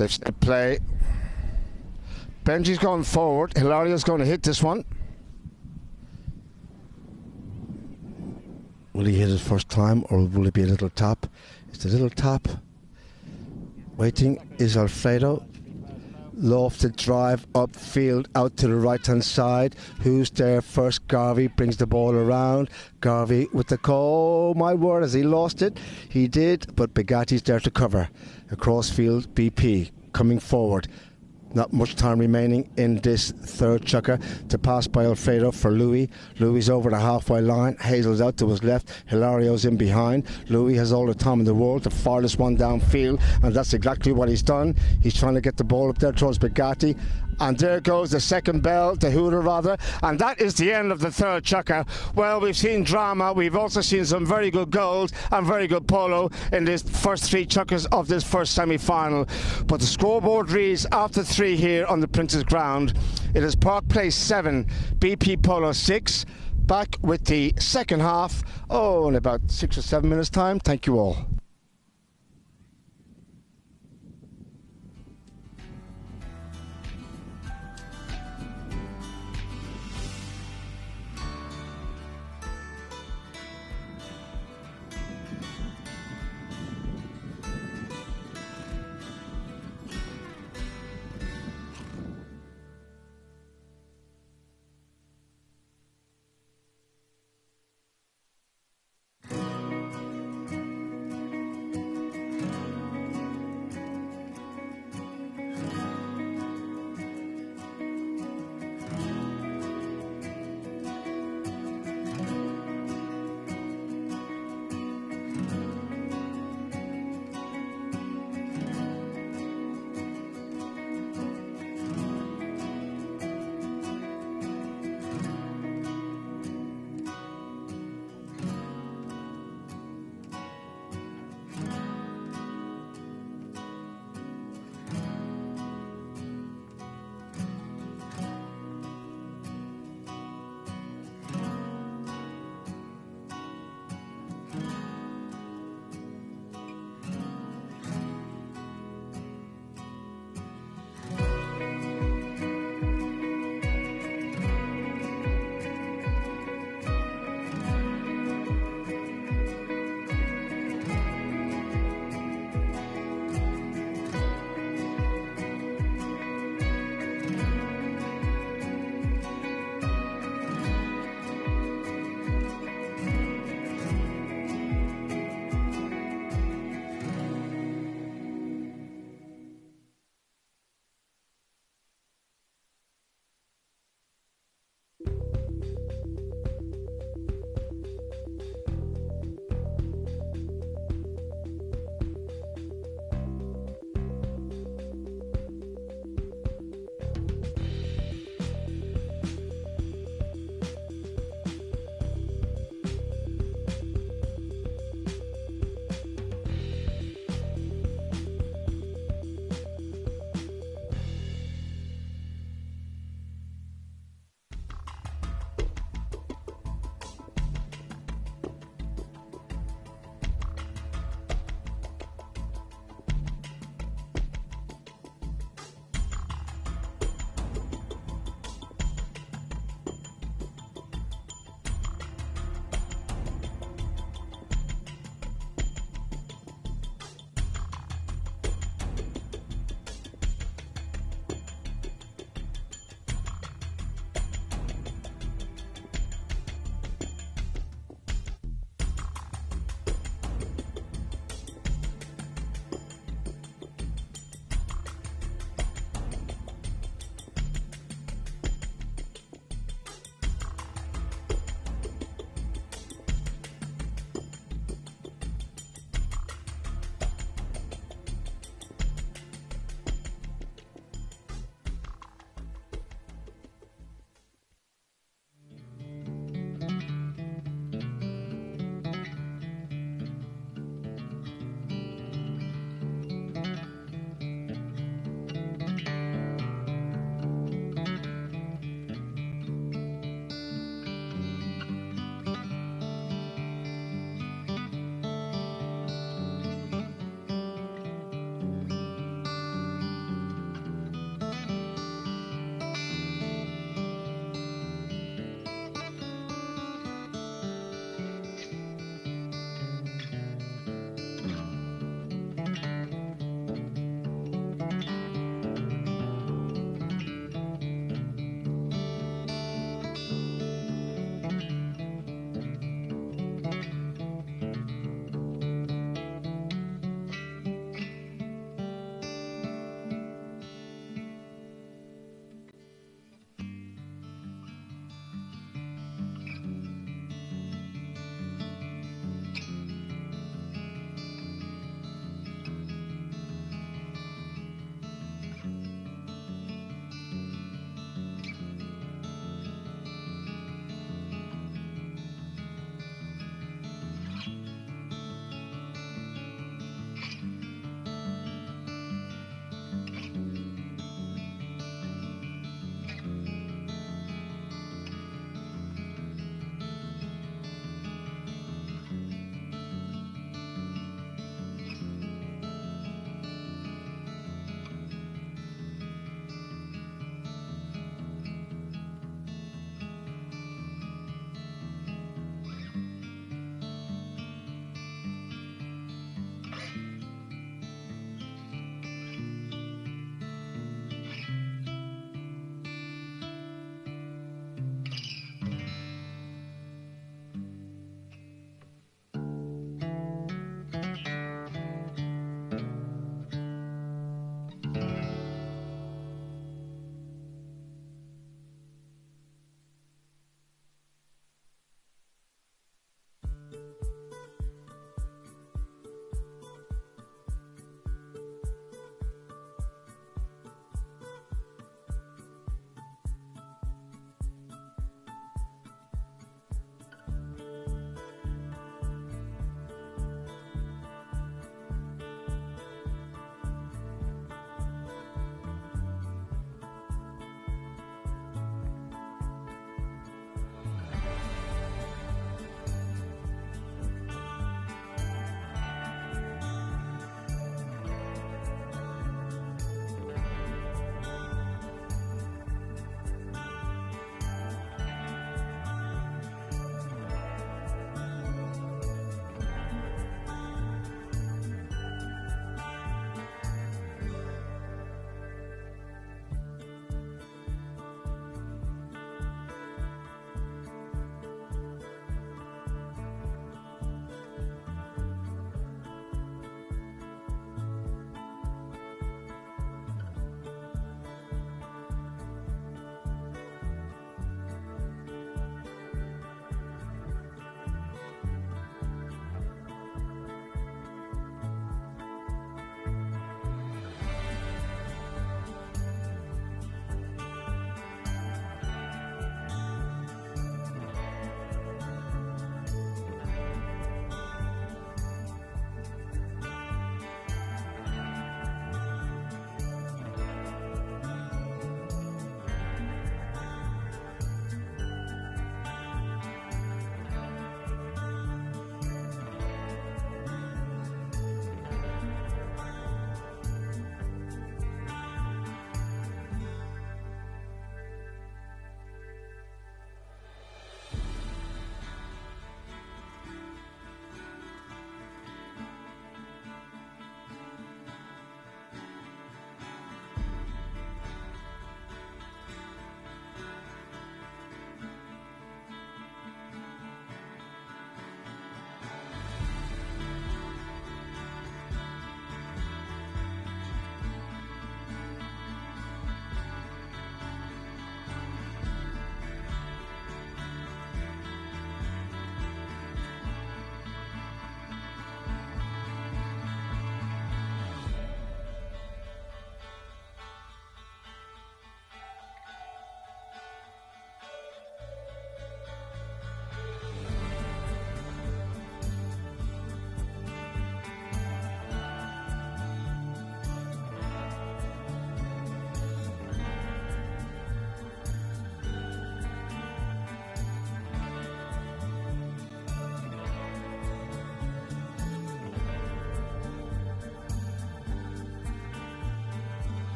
They've seen play. Benji's going forward. Hilario's going to hit this one. Will he hit it first time, or will it be a little tap? It's a little tap. Waiting is Alfredo. Lofted drive upfield out to the right hand side. Who's there first? Garvy brings the ball around. Garvy with the call. Oh my word, has he lost it? He did, but Bigatti's there to cover. Across field, BP coming forward. Not much time remaining in this third chukker. To pass by Alfredo for Louis. Louis over the halfway line. Hazel's out to his left. Hilario's in behind. Louis has all the time in the world. The farthest one downfield. And that's exactly what he's done. He's trying to get the ball up there towards Bigatti. And there goes the second bell, the hooter rather. And that is the end of the third chukker. Well, we've seen drama. We've also seen some very good goals and very good polo in these first three chukkers of this first semi-final. But the scoreboard reads after 3 here on the Prince's Ground. It is Park Place 7, BP Polo 6. Back with the second half, in about 6 or 7 minutes time. Thank you all.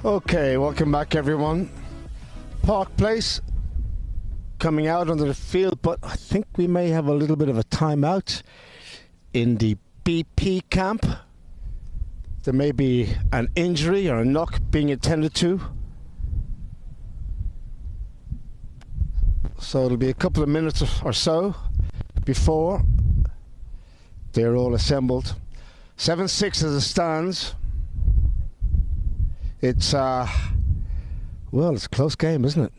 Okay, welcome back everyone. Park Place coming out onto the field, but I think we may have a little bit of a timeout in the BP camp. There may be an injury or a knock being attended to. So it'll be a couple of minutes or so before they're all assembled. 7-6 as it stands. It's well, it's a close game, isn't it?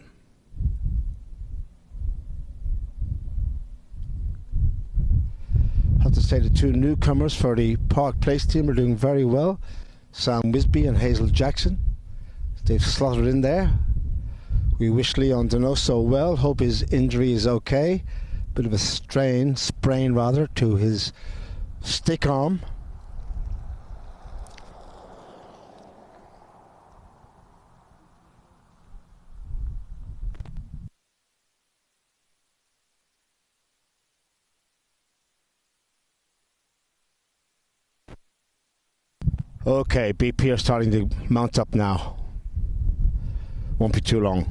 I have to say the two newcomers for the Park Place team are doing very well. Sam Wisbey and Hazel Jackson. They've slotted in there. We wish Leon Donoso well. Hope his injury is okay. Bit of a sprain rather, to his stick arm. Okay, BP are starting to mount up now. Won't be too long.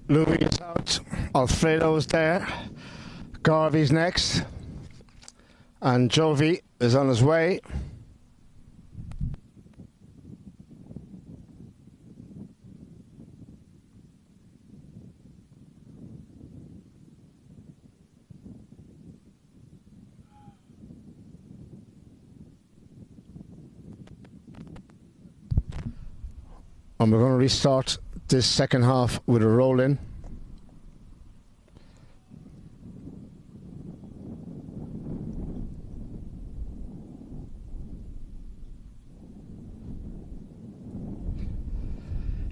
Louis is out, Alfredo's there, Garvy's next, and Joevy is on his way. And we're going to restart this second half with a roll-in.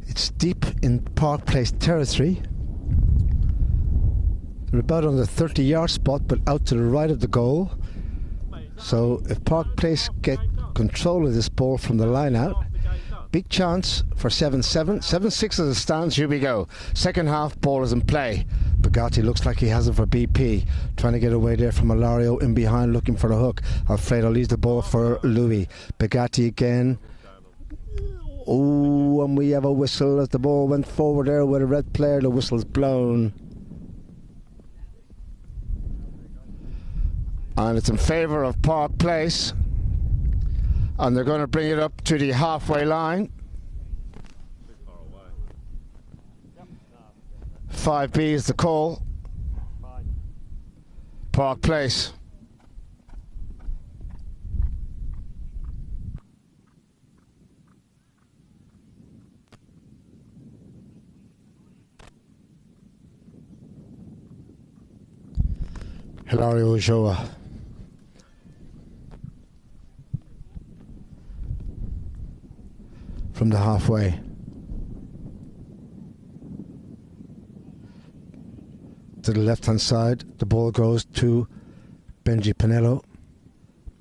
It's deep in Park Place territory. They're about on the 30-yard spot, but out to the right of the goal. So if Park Place get control of this ball from the line out, big chance for 7-7. 7-6 as it stands. Here we go. Second half, ball is in play. Bigatti looks like he has it for BP. Trying to get away there from Hilario in behind, looking for the hook. Alfredo leaves the ball for Louis. Bigatti again. Oh, and we have a whistle as the ball went forward there with a red player. The whistle's blown. And it's in favour of Park Place. And they're going to bring it up to the halfway line. 5B is the call. Park Place. Hilario Ulloa. From the halfway. To the left-hand side, the ball goes to Panelo.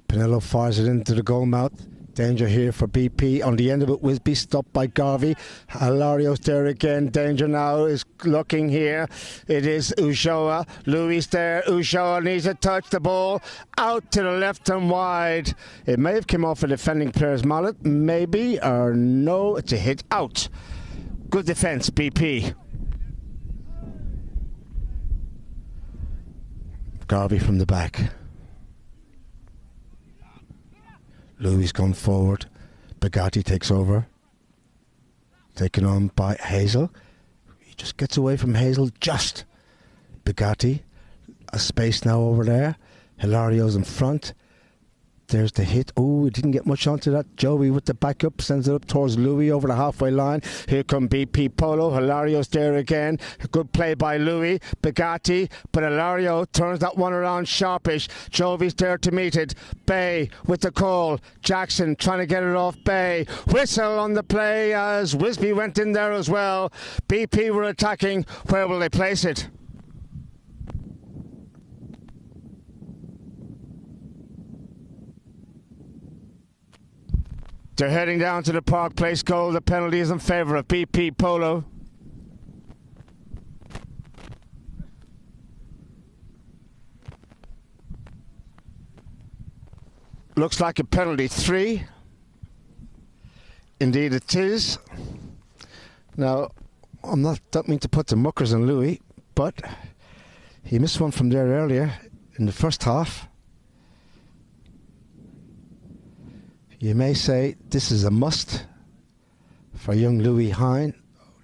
Panelo fires it into the goal mouth. Danger here for BP. On the end of it, Wisbey stopped by Garvy. Hilario's there again. Danger now is looking here. It is Ulloa. Louis there. Ulloa needs to touch the ball. Out to the left and wide. It may have come off a defending player's mallet. Maybe, or no. It's a hit out. Good defence, BP. Garvey from the back. Louis gone forward. Bigatti takes over. Taken on by Hazel. He just gets away from Hazel just. Bigatti, a space now over there. Hilario's in front. There's the hit. Oh, he didn't get much onto that. Joevy with the backup sends it up towards Louis over the halfway line. Here come BP Polo. Hilario's there again. Good play by Louis. Bigatti, but Hilario turns that one around sharpish. Joevy's there to meet it. Beh with the call. Jackson trying to get it off Beh. Whistle on the play as Wisbey went in there as well. BP were attacking. Where will they place it? They're heading down to the Park Place goal. The penalty is in favour of BP Polo. Looks like a penalty 3. Indeed it is. Now, don't mean to put the muckers on Louis, but he missed one from there earlier in the first half. You may say this is a must for young Louis Hine.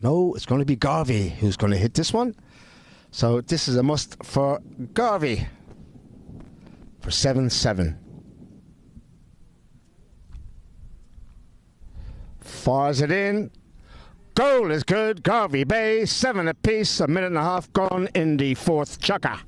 No, it's going to be Garvy who's going to hit this one. So this is a must for Garvy for 7-7. Fires it in. Goal is good. Garvy Beh, 7 apiece. A minute and a half gone in the fourth chukker.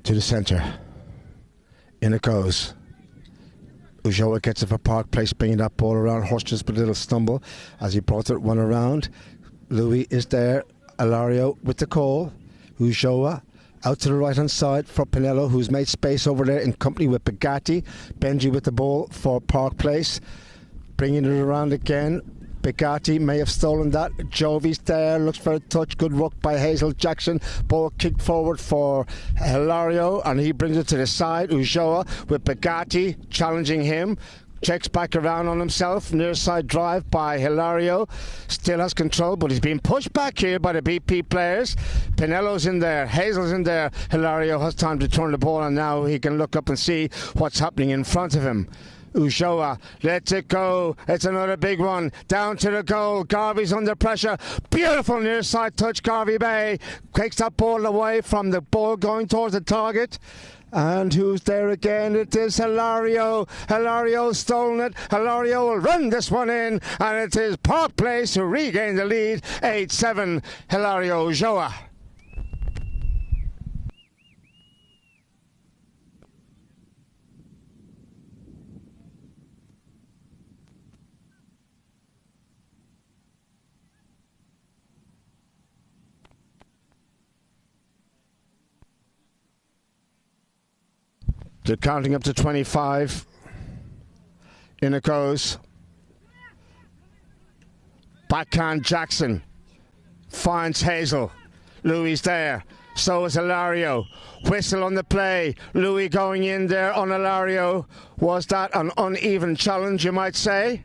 To the centre. In it goes. Ulloa gets it for Park Place, bringing that ball around. Horst just with a little stumble as he brought it one around. Louis is there. Hilario with the call. Ulloa out to the right hand side for Panelo, who's made space over there in company with Bigatti. Benji with the ball for Park Place. Bringing it around again. Bigatti may have stolen that. Joevy's there, looks for a touch. Good work by Hazel Jackson. Ball kicked forward for Hilario, and he brings it to the side. Ulloa with Bigatti challenging him. Checks back around on himself. Near side drive by Hilario. Still has control, but he's being pushed back here by the BP players. Panelo's in there. Hazel's in there. Hilario has time to turn the ball, and now he can look up and see what's happening in front of him. Ulloa lets it go. It's another big one. Down to the goal. Garvy's under pressure. Beautiful near side touch. Garvy Beh takes that ball away from the ball going towards the target. And who's there again? It is Hilario. Hilario's stolen it. Hilario will run this one in. And it is Park Place who regain the lead. 8-7. Hilario Ulloa. They're counting up to 25. In it goes. Backhand Jackson finds Hazel. Louis there. So is Hilario. Whistle on the play. Louis going in there on Hilario. Was that an uneven challenge, you might say?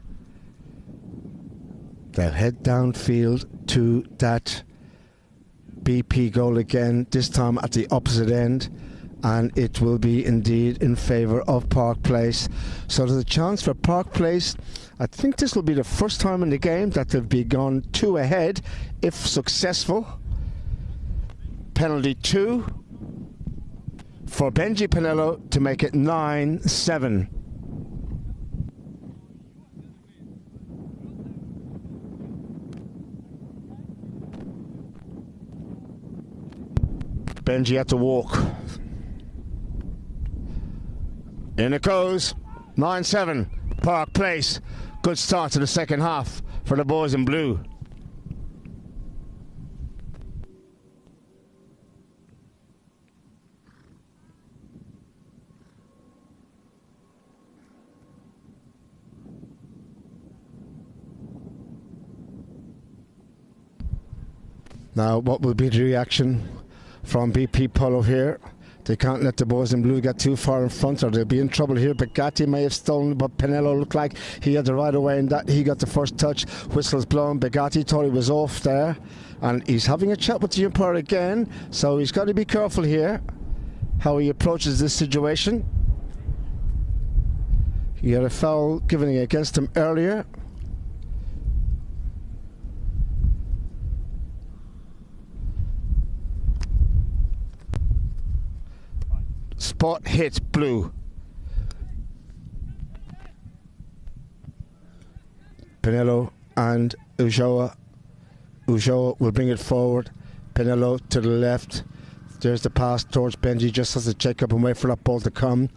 They'll head downfield to that BP goal again, this time at the opposite end. And it will be indeed in favour of Park Place. So there's a chance for Park Place. I think this will be the first time in the game that they've be gone 2 ahead, if successful. Penalty 2 for Benji Panelo to make it 9-7. Benji had to walk. In it goes. 9-7. Park Place. Good start to the second half for the boys in blue. Now, what will be the reaction from BP Polo here? They can't let the boys in blue get too far in front or they'll be in trouble here. Bigatti may have stolen, but Panelo looked like he had the right away and that he got the first touch. Whistles blown. Bigatti thought he was off there, and he's having a chat with the umpire again, so he's got to be careful here how he approaches this situation. He had a foul given against him earlier. Spot hit blue. Panelo and Ulloa. Ulloa will bring it forward. Panelo to the left. There's the pass towards Benji, just has to check up and wait for that ball to come.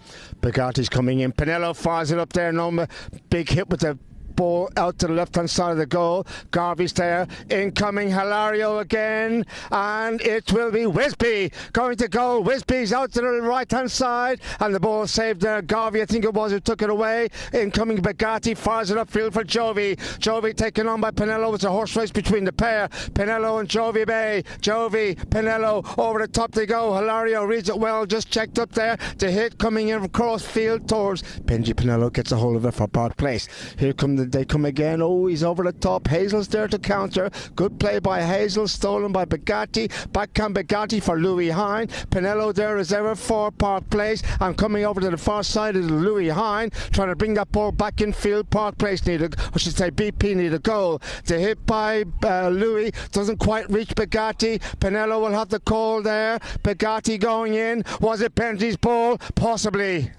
Bigatti's coming in. Panelo fires it up there. No big hit with the ball out to the left hand side of the goal. Garvy's there. Incoming Hilario again, and it will be Wisbey going to goal. Wisbey's out to the right hand side, and the ball saved there. Garvy, I think it was, who took it away. Incoming Bigatti fires it upfield for Joevy. Joevy taken on by Panelo. It's a horse race between the pair. Panelo and Joevy Beh. Joevy, Panelo, over the top they go. Hilario reads it well, just checked up there. The hit coming in across field towards Benji. Panelo gets a hold of it for Park Place. Here they come again. Oh, he's over the top. Hazel's there to counter. Good play by Hazel, stolen by Bigatti. Backhand Bigatti for Louis Hine. Panelo there as ever for Park Place. And coming over to the far side of Louis Hine, trying to bring that ball back in field. Park Place needed, I should say BP needed a goal. The hit by Louis doesn't quite reach Bigatti. Panelo will have the call there. Bigatti going in. Was it Benji's ball? Possibly.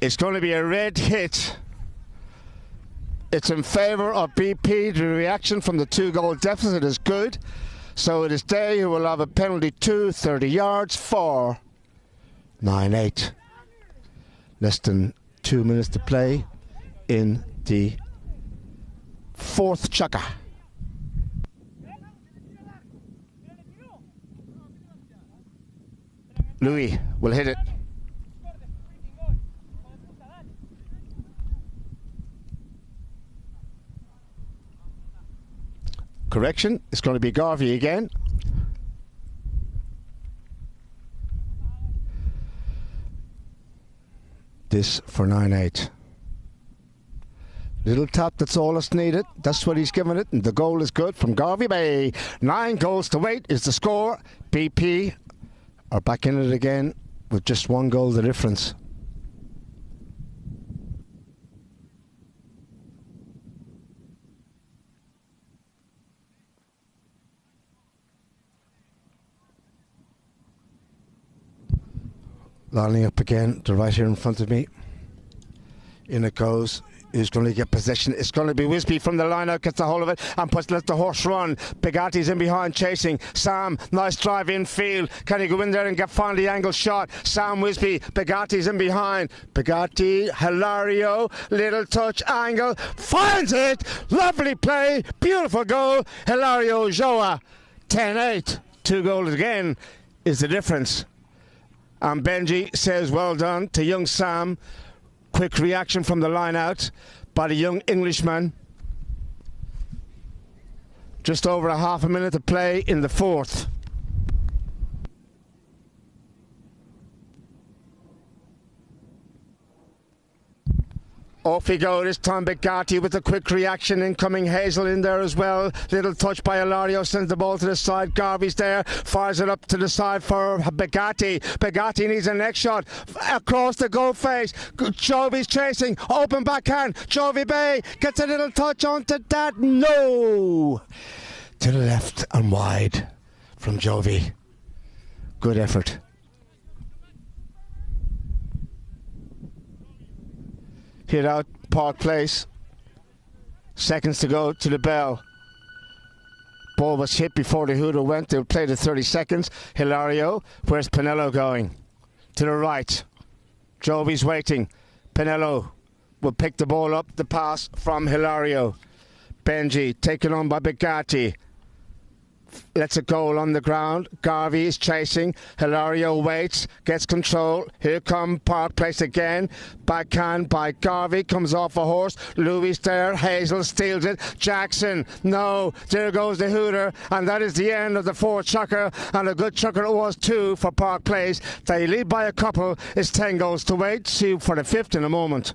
It's going to be a red hit. It's in favour of BP. The reaction from the 2-goal deficit is good. So it is Day who will have a penalty 30 yards for 9-8. Less than 2 minutes to play in the fourth chukker. Louis will hit it. Correction, it's going to be Garvy again. This for 9-8. Little tap, that's all that's needed. That's what he's given it, and the goal is good from Garvy Beh. 9 goals to 8 is the score. BP are back in it again with just 1 goal the difference. Lining up again, to right here in front of me. In it goes. Who's going to get possession? It's going to be Wisbey from the line out, gets a hold of it and let the horse run. Bigatti's in behind chasing. Sam, nice drive infield. Can he go in there and get finally angled shot? Sam Wisbey, Bigatti's in behind. Bigatti, Hilario, little touch angle, finds it. Lovely play, beautiful goal. Hilario Ulloa, 10-8. 2 goals again is the difference. And Benji says well done to young Sam. Quick reaction from the line out by the young Englishman. Just over a half a minute to play in the fourth. Off we go this time. Bigatti with a quick reaction. Incoming Hazel in there as well. Little touch by Hilario, sends the ball to the side. Garvy's there, fires it up to the side for Bigatti. Bigatti needs a next shot across the goal face. Joevy's chasing, open backhand. Joevy Beh gets a little touch onto that. No! To the left and wide from Joevy. Good effort. Hit out Park Place. Seconds to go to the bell. Ball was hit before the hooter went. They'll play the 30 seconds. Hilario, where's Panelo going? To the right. Jovy's waiting. Panelo will pick the ball up. The pass from Hilario. Benji taken on by Bigatti. lets it go on the ground. Garvey is chasing. Hilario waits, gets control. Here come Park Place again. Backhand by Garvey, comes off a horse. Louis there, Hazel steals it. Jackson, no, there goes the hooter, and that is the end of the fourth chukker, and a good chukker it was too for Park Place. They lead by a couple. It's 10 goals to wait. See you for the fifth in a moment.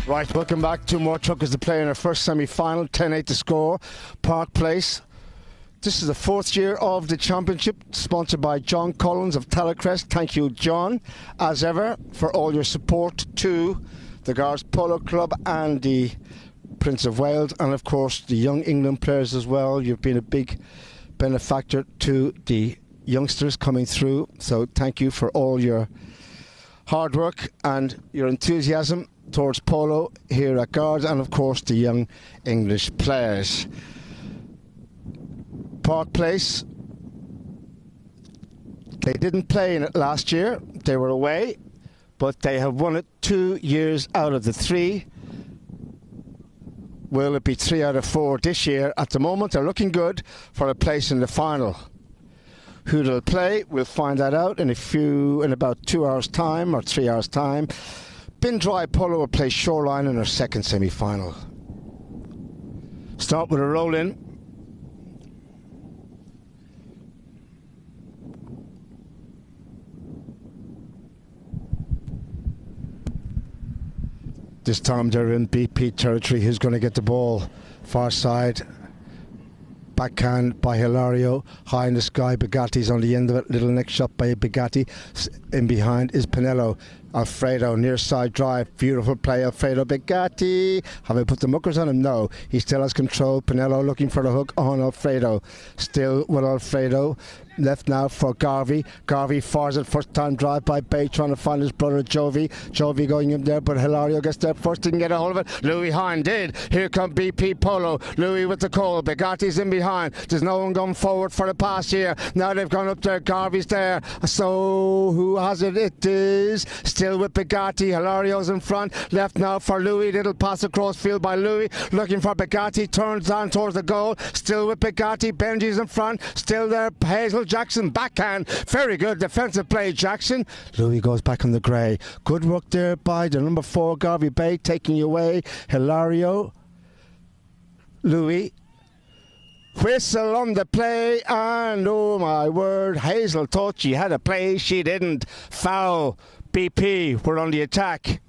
Right, welcome back. Two more chukkers to play in our first semi-final. 10-8 to score. Park Place. This is the fourth year of the championship, sponsored by John Collins of Talacrest. Thank you, John, as ever, for all your support to the Guards Polo Club and the Prince of Wales, and of course the young England players as well. You've been a big benefactor to the youngsters coming through, so thank you for all your hard work and your enthusiasm towards polo here at Guards, and of course the young English players. Park Place, they didn't play in it last year, they were away, but they have won it 2 years out of the 3. Will it be 3 out of 4 this year? At the moment they're looking good for a place in the final. Who they'll play, we'll find that out in about 2 hours time or 3 hours time. Bin Dry Polo will play Shoreline in our second semi-final. Start with a roll in. This time they're in BP territory. Who's going to get the ball? Far side. Backhand by Hilario. High in the sky. Bigatti's on the end of it. Little neck shot by Bigatti. In behind is Panelo. Alfredo, near side drive. Beautiful play, Alfredo Bigatti. Have I put the muckers on him? No. He still has control. Panelo looking for the hook on Alfredo. Still with Alfredo. Left now for Garvy. Garvy fires it. First time drive by Beh, trying to find his brother Joevy. Joevy going in there, but Hilario gets there first. Didn't get a hold of it. Louis Hine did. Here come BP Polo. Louis with the call. Bigatti's in behind. There's no one going forward for the pass here. Now they've gone up there. Garvy's there. So who has it? It is still still with Bigatti. Hilario's in front, left now for Louis. Little pass across field by Louis, looking for Bigatti, turns down towards the goal, still with Bigatti. Benji's in front, still there. Hazel Jackson, backhand, very good defensive play, Jackson. Louis goes back on the grey. Good work there by the number 4, Garvy Beh, taking you away. Hilario, Louis. Whistle on the play, and oh my word, Hazel thought she had a play, she didn't. Foul. BP, we're on the attack.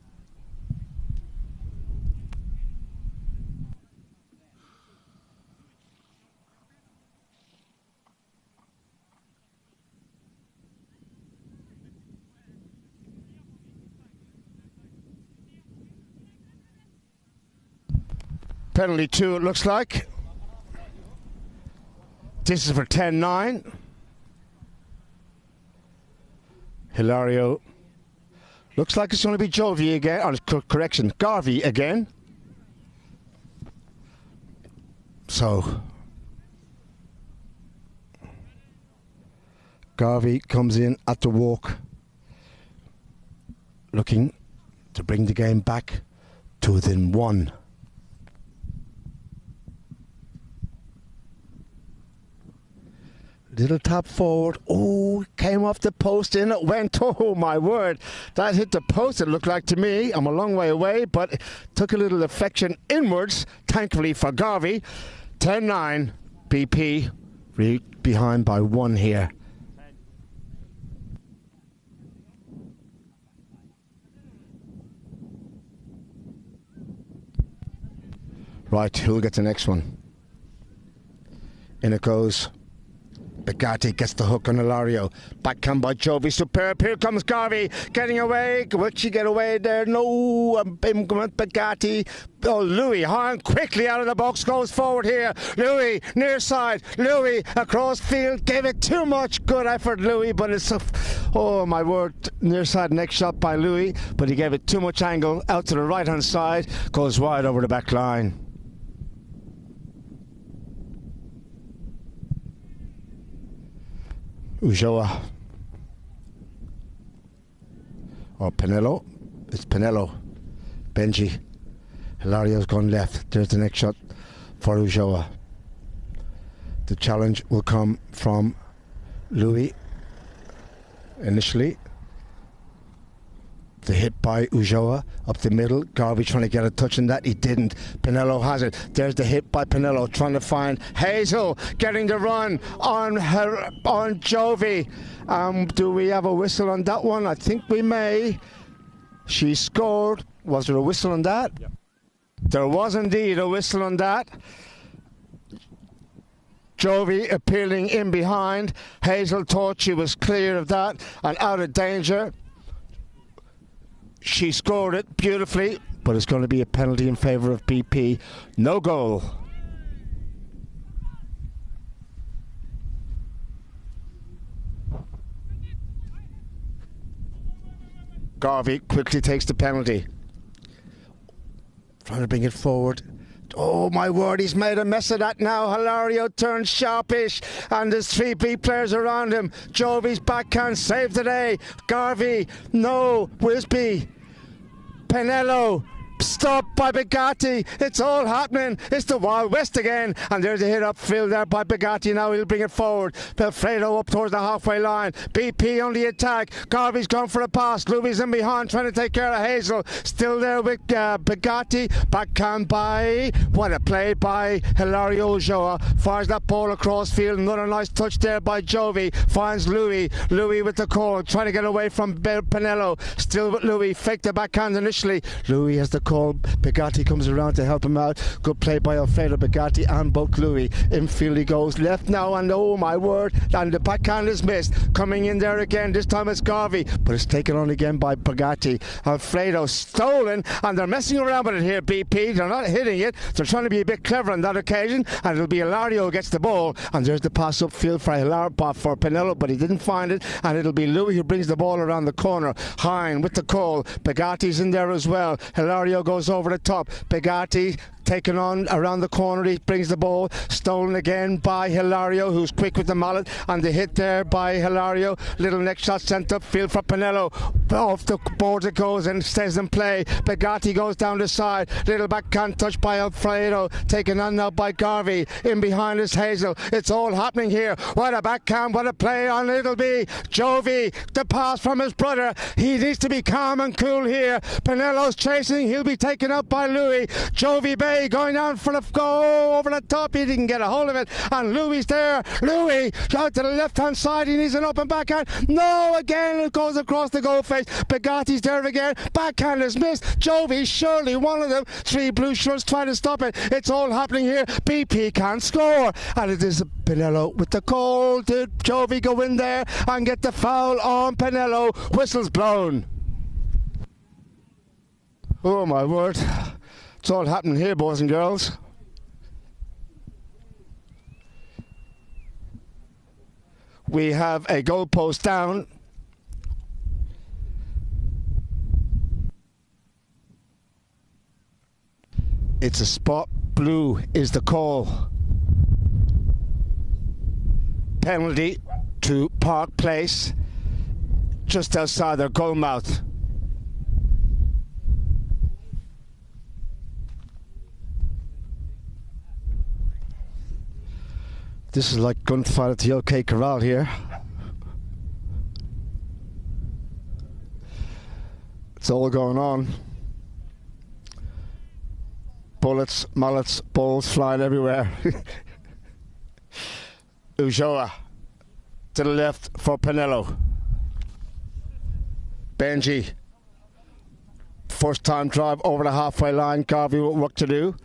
Penalty 2, it looks like. This is for 10-9. Hilario. Looks like it's going to be Joevy again. Oh, correction, Garvy again. So, Garvy comes in at the walk, looking to bring the game back to within 1. Little tap forward. Oh, came off the post, in it went. Oh my word, that hit the post, it looked like to me. I'm a long way away, but it took a little deflection inwards, thankfully for Garvy. 10-9, BP behind by 1 here. Right, who'll get the next one? In it goes. Bigatti gets the hook on Hilario. Backhand by Joevy. Superb. Here comes Garvy. Getting away. Will she get away there? No. Bigatti. Oh, Louis. Hine quickly out of the box. Goes forward here. Louis. Near side. Louis. Across field. Gave it too much. Good effort, Louis. But it's a... Oh, my word. Near side. Next shot by Louis. But he gave it too much angle. Out to the right-hand side. Goes wide over the back line. Ulloa. Or Panelo. It's Panelo. Benji. Hilario's gone left. There's the next shot for Ulloa. The challenge will come from Louis initially. The hit by Ulloa up the middle. Garvey trying to get a touch on that. He didn't. Panelo has it. There's the hit by Panelo trying to find Hazel getting the run on Joevy. Do we have a whistle on that one? I think we may. She scored. Was there a whistle on that? Yep. There was indeed a whistle on that. Joevy appealing in behind. Hazel thought she was clear of that and out of danger. She scored it beautifully, but it's going to be a penalty in favour of BP. No goal. Garvy quickly takes the penalty. Trying to bring it forward. Oh my word, he's made a mess of that now. Hilario turns sharpish and there's 3 B players around him. Joevy's backhand saved the day. Garvy, no. Wisbey. Panelo. Stopped by Bigatti. It's all happening. It's the Wild West again. And there's a hit upfield there by Bigatti. Now he'll bring it forward. Alfredo up towards the halfway line. BP on the attack. Garvy's gone for a pass. Louis in behind trying to take care of Hazel. Still there with Bigatti. Backhand by... What a play by Hilario Ulloa. Fires that ball across field. Another nice touch there by Joevy. Finds Louis. Louis with the call. Trying to get away from Panelo. Still with Louis. Faked the backhand initially. Louis has the call. Bigatti comes around to help him out. Good play by Alfredo Bigatti and both Louis. Infield he goes left now, and oh my word, and the backhand is missed. Coming in there again, this time it's Garvy, but it's taken on again by Bigatti. Alfredo stolen, and they're messing around with it here, BP. They're not hitting it. They're trying to be a bit clever on that occasion, and it'll be Hilario who gets the ball, and there's the pass upfield for Panelo, but he didn't find it, and it'll be Louis who brings the ball around the corner. Hine with the call. Bigatti's in there as well. Hilario goes over the top. Bigatti taken on around the corner. He brings the ball. Stolen again by Hilario, who's quick with the mallet, and the hit there by Hilario. Little next shot sent upfield for Panelo. Off the board it goes and stays in play. Bigatti goes down the side. Little backhand touch by Alfredo. Taken on now by Garvy. In behind is Hazel. It's all happening here. What a backhand. What a play on Little B. Joevy. The pass from his brother. He needs to be calm and cool here. Panelo's chasing. He'll be taken out by Louis. Joevy Beh going down for the go over the top. He didn't get a hold of it. And Louis there. Louis out to the left hand side. He needs an open backhand. No, again it goes across the goal face. Bigatti's there again. Backhand is missed. Joevy, surely one of them. Three blue shirts trying to stop it. It's all happening here. BP can't score. And it is Panelo with the goal. Did Joevy go in there and get the foul on Panelo? Whistle's blown. Oh my word. It's all happening here, boys and girls. We have a goalpost down. It's a spot. Blue is the call. Penalty to Park Place, just outside their goal mouth. This is like gunfight at the OK Corral here. It's all going on. Bullets, mullets, balls flying everywhere. Ulloa to the left for Panelo. Benji. First time drive over the halfway line. Garvy with work to do.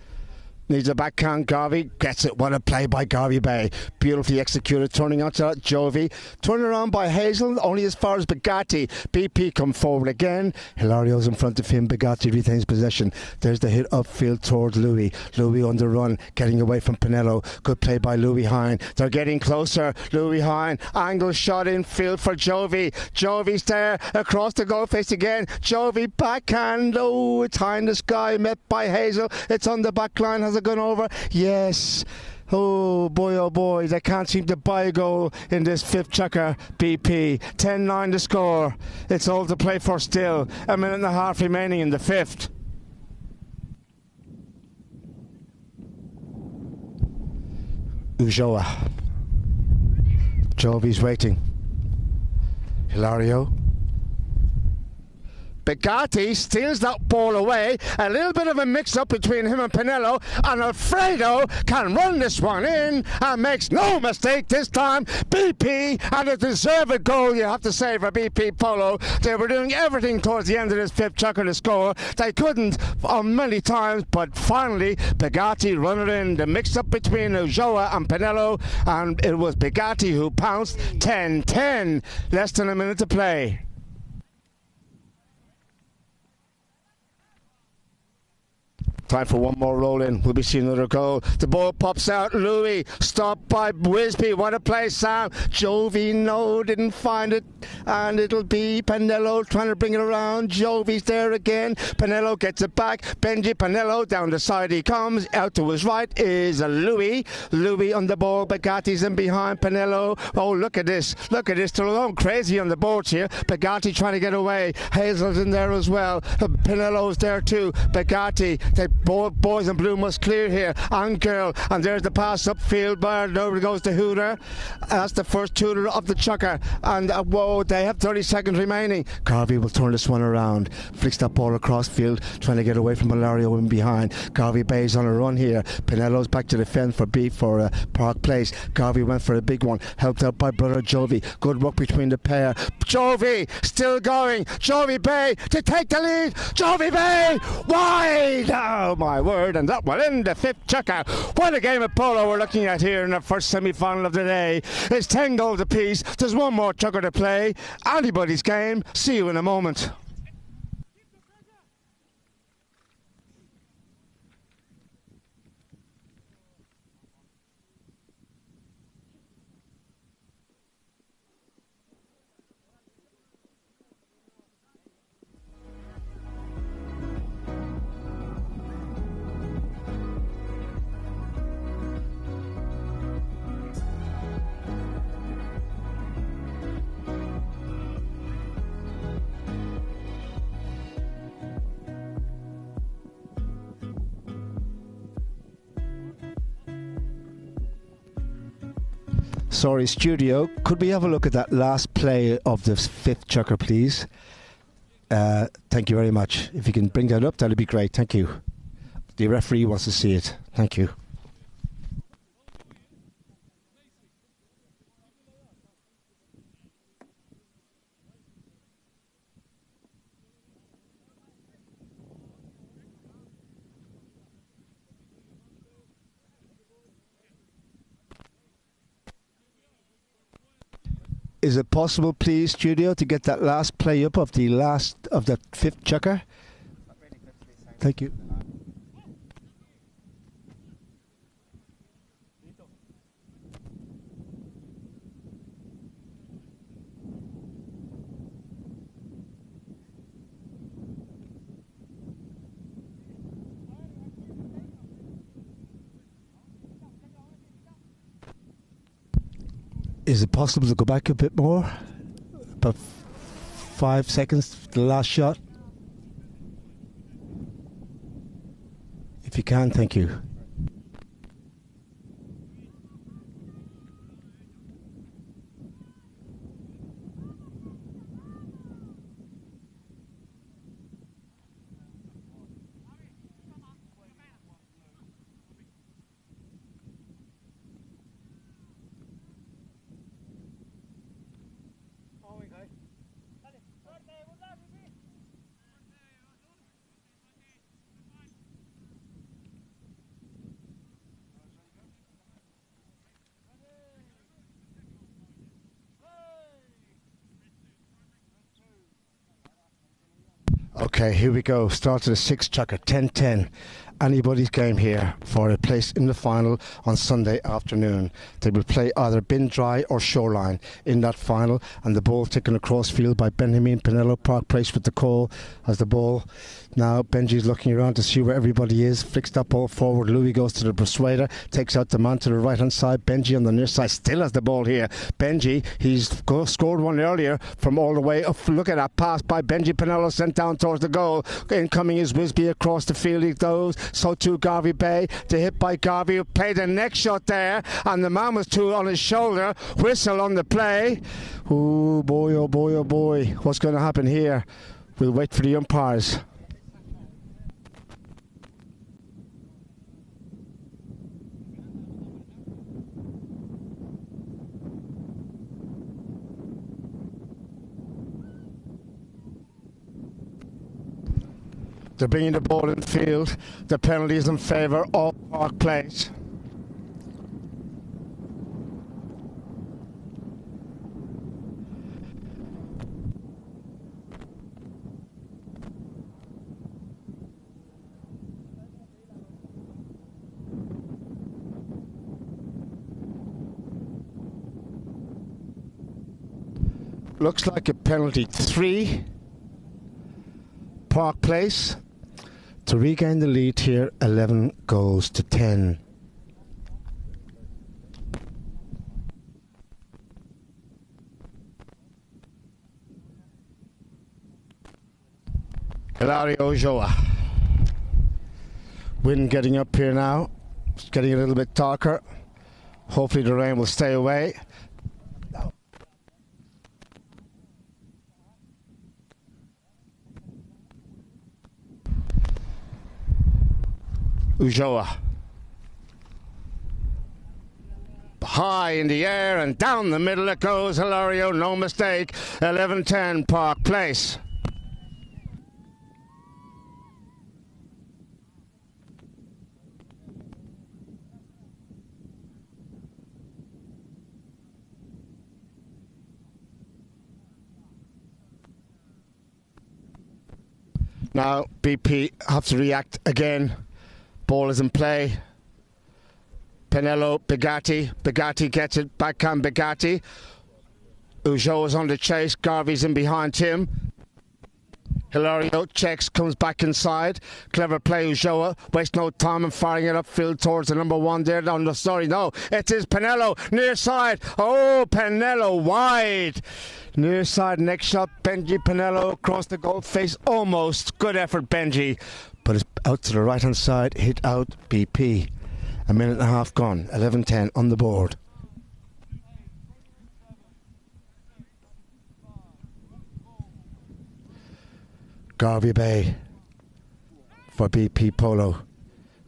Needs a backhand. Garvy gets it. What a play by Garvy Beh. Beautifully executed. Turning onto Joevy. Turning around by Hazel. Only as far as Bigatti. BP come forward again. Hilario's in front of him. Bigatti retains possession. There's the hit upfield towards Louis. Louis on the run. Getting away from Panelo. Good play by Louis Hine. They're getting closer. Louis Hine. Angle shot in field for Joevy. Joevy's there. Across the goal face again. Joevy backhand. Oh, it's high in the sky. Met by Hazel. It's on the back line. Has it gone over? Yes. Oh boy, they can't seem to buy a goal in this fifth chukker. BP 10-9 to score. It's all to play for still. A minute and a half remaining in the fifth. Ulloa. Joevy's waiting. Hilario. Bigatti steals that ball away. A little bit of a mix-up between him and Panelo, and Alfredo can run this one in and makes no mistake this time. BP, and a deserved goal, you have to say, for BP Polo. They were doing everything towards the end of this fifth chukker to score. They couldn't on many times, but finally Bigatti run it in. The mix-up between Ulloa and Panelo, and it was Bigatti who pounced. 10-10, less than a minute to play. Time for one more roll in. We'll be seeing another goal. The ball pops out. Louis stopped by Wisbey. What a play, Sam. Joevy, no, didn't find it. And it'll be Panelo trying to bring it around. Jovy's there again. Panelo gets it back. Benji Panelo down the side he comes. Out to his right is Louis. Louis on the ball. Bigatti's in behind Panelo. Oh, look at this. Look at this. They're going crazy on the boards here. Bigatti trying to get away. Hazel's in there as well. Panelo's there too. Bigatti. They boys in blue must clear here. And girl. And there's the pass upfield. But nobody goes to Hooter. That's the first Hooter of the chukker. And whoa, they have 30 seconds remaining. Garvy will turn this one around. Flicks that ball across field. Trying to get away from Hilario in behind. Garvy Beh's on a run here. Panelo's back to defend for Park Place. Garvy went for a big one. Helped out by brother Joevy. Good work between the pair. Joevy still going. Joevy Beh to take the lead. Joevy Beh wide. Oh my word, and that will end the fifth chukker. What a game of polo we're looking at here in the first semi-final of the day. It's 10 goals apiece. There's one more chukker to play. Anybody's game. See you in a moment. Sorry, studio, could we have a look at that last play of the fifth chukker, please? Thank you very much. If you can bring that up, that'd be great. Thank you. The referee wants to see it. Thank you. Is it possible, please, studio, to get that last play up of the fifth chukker? Thank you. Is it possible to go back a bit more? About 5 seconds to the last shot? If you can, thank you. Okay, here we go. Start to the sixth chukker, 10-10. Anybody's game here for a place in the final on Sunday afternoon. They will play either Bin Dry or Shoreline in that final, and the ball taken across field by Benjamin Panelo. Park Place with the call as the ball. Now Benji's looking around to see where everybody is. Flicks that ball forward. Louis goes to the persuader, takes out the man to the right hand side. Benji on the near side still has the ball here. Benji, he's scored one earlier from all the way up. Look at that pass by Benji Panelo, sent down towards the goal. Incoming is Wisbey across the field. He goes. So too Garvy Beh. The hit by Garvey, who played the next shot there, and the man was too on his shoulder. Whistle on the play. Oh boy, oh boy, oh boy. What's going to happen here? We'll wait for the umpires. They're bringing the ball in field. The penalty is in favour of Park Place. Looks like a penalty 3. Park Place to regain the lead here. 11 goals to 10. Hilario Ulloa. Wind getting up here now. It's getting a little bit darker. Hopefully the rain will stay away. Ulloa. High in the air and down the middle it goes. Hilario, no mistake. 11-10 Park Place. Now BP have to react again. Ball is in play. Panelo, Bigatti. Bigatti gets it. Backhand Bigatti. Ulloa is on the chase. Garvy's in behind him. Hilario checks, comes back inside. Clever play, Ulloa. Waste no time in firing it upfield towards the number 1 there. No, it is Panelo. Near side. Oh, Panelo wide. Near side, next shot. Benji Panelo across the goal face. Almost. Good effort, Benji. But it's out to the right hand side. Hit out BP. A minute and a half gone. 11-10 on the board. Garvy Beh for BP Polo.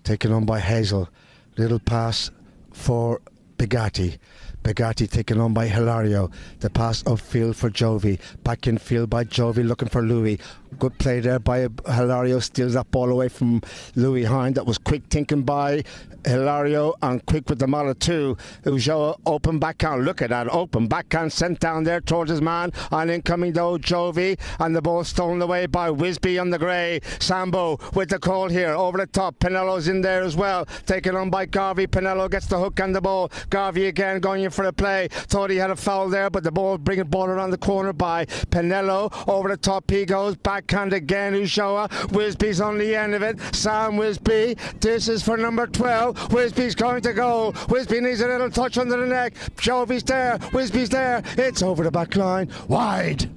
Taken on by Hazel. Little pass for Bigatti. Bigatti taken on by Hilario. The pass upfield for Joevy. Back in field by Joevy looking for Louis. Good play there by Hilario. Steals that ball away from Louis Hine. That was quick thinking by Hilario and quick with the model too. Ulloa open backhand. Look at that open backhand sent down there towards his man. And incoming though Joevy, and the ball stolen away by Wisbey on the grey. Sambo with the call here over the top. Panelo's in there as well. Taken on by Garvy. Panelo gets the hook and the ball. Garvy again going in for a play. Thought he had a foul there, but the ball bringing ball around the corner by Panelo. Over the top he goes. Backhand again. Ulloa. Wisbey's on the end of it. Sam Wisbey. This is for number 12. Wisbey's going to goal. Wisbey needs a little touch under the neck. Jovy's there. Wisbey's there. It's over the back line. Wide.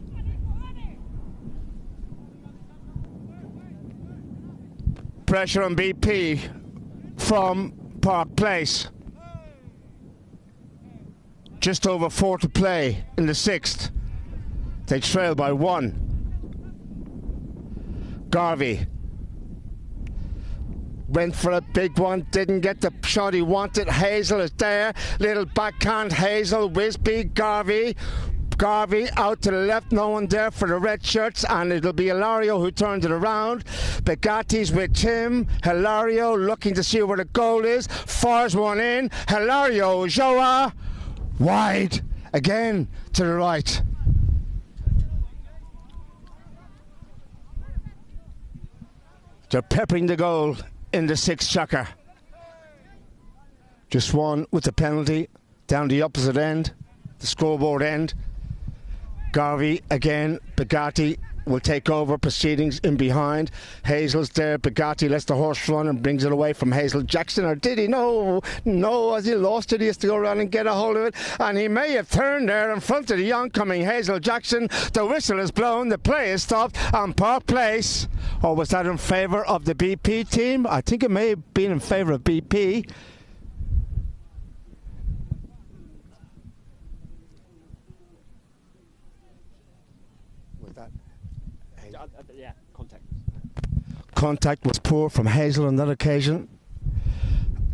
Pressure on BP from Park Place. Just over 4 to play in the 6th. They trail by 1. Garvy went for a big one, didn't get the shot he wanted. Hazel is there. Little backhand Hazel, Wisbey, Garvy. Garvy out to the left, no one there for the red shirts, and it'll be Hilario who turns it around. Bigatti's with Tim. Hilario looking to see where the goal is. Fires one in. Hilario Ulloa. Wide again to the right. They're peppering the goal in the 6th chukker. Just one with the penalty down the opposite end, the scoreboard end. Garvy again. Bigatti will take over proceedings in behind. Hazel's there. Bigatti lets the horse run and brings it away from Hazel Jackson. Or did he? No, as he lost it, he has to go around and get a hold of it. And he may have turned there in front of the oncoming Hazel Jackson. The whistle is blown. The play is stopped. And Park Place, or was that in favour of the BP team? I think it may have been in favour of BP. Yeah, contact. Contact was poor from Hazel on that occasion.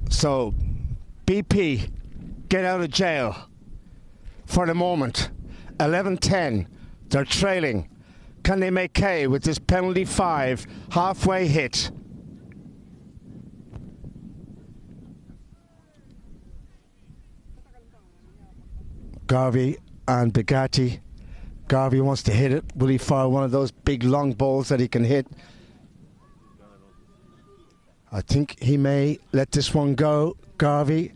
So, BP get out of jail for the moment. 11-10. They're trailing. Can they make hay with this penalty 5 halfway hit? Garvy and Bigatti. Garvy wants to hit it. Will he fire one of those big long balls that he can hit? I think he may let this one go. Garvy.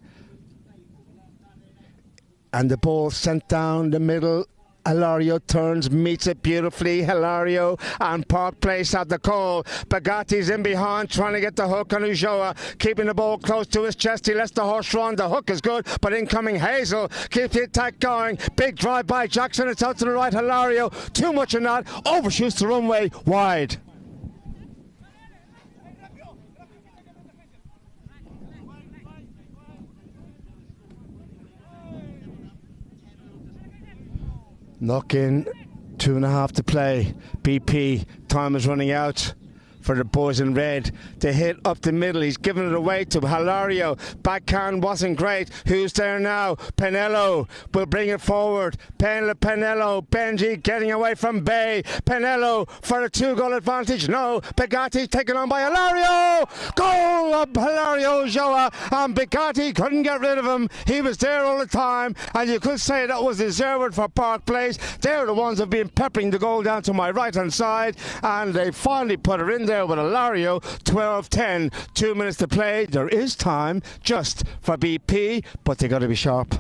And the ball sent down the middle. Hilario turns, meets it beautifully. Hilario and Park Place at the call. Bigatti's in behind, trying to get the hook on Ulloa, keeping the ball close to his chest. He lets the horse run. The hook is good, but incoming Hazel keeps the attack going. Big drive by Jackson. It's out to the right. Hilario, too much in that. Overshoots the runway, wide. Knock in, 2.5 to play. BP, time is running out for the boys in red. The hit up the middle, he's given it away to Hilario. Backhand wasn't great. Who's there now? Panelo will bring it forward. Panelo, Benji getting away from Beh. Panelo for a 2-goal advantage. No, Bigatti taken on by Hilario. Goal of Hilario Ulloa, and Bigatti couldn't get rid of him. He was there all the time, and you could say that was deserved for Park Place. They're the ones who've been peppering the goal down to my right-hand side, and they finally put her in there with Hilario. 12-10, 2 minutes to play. There is time just for BP, but they got to be sharp.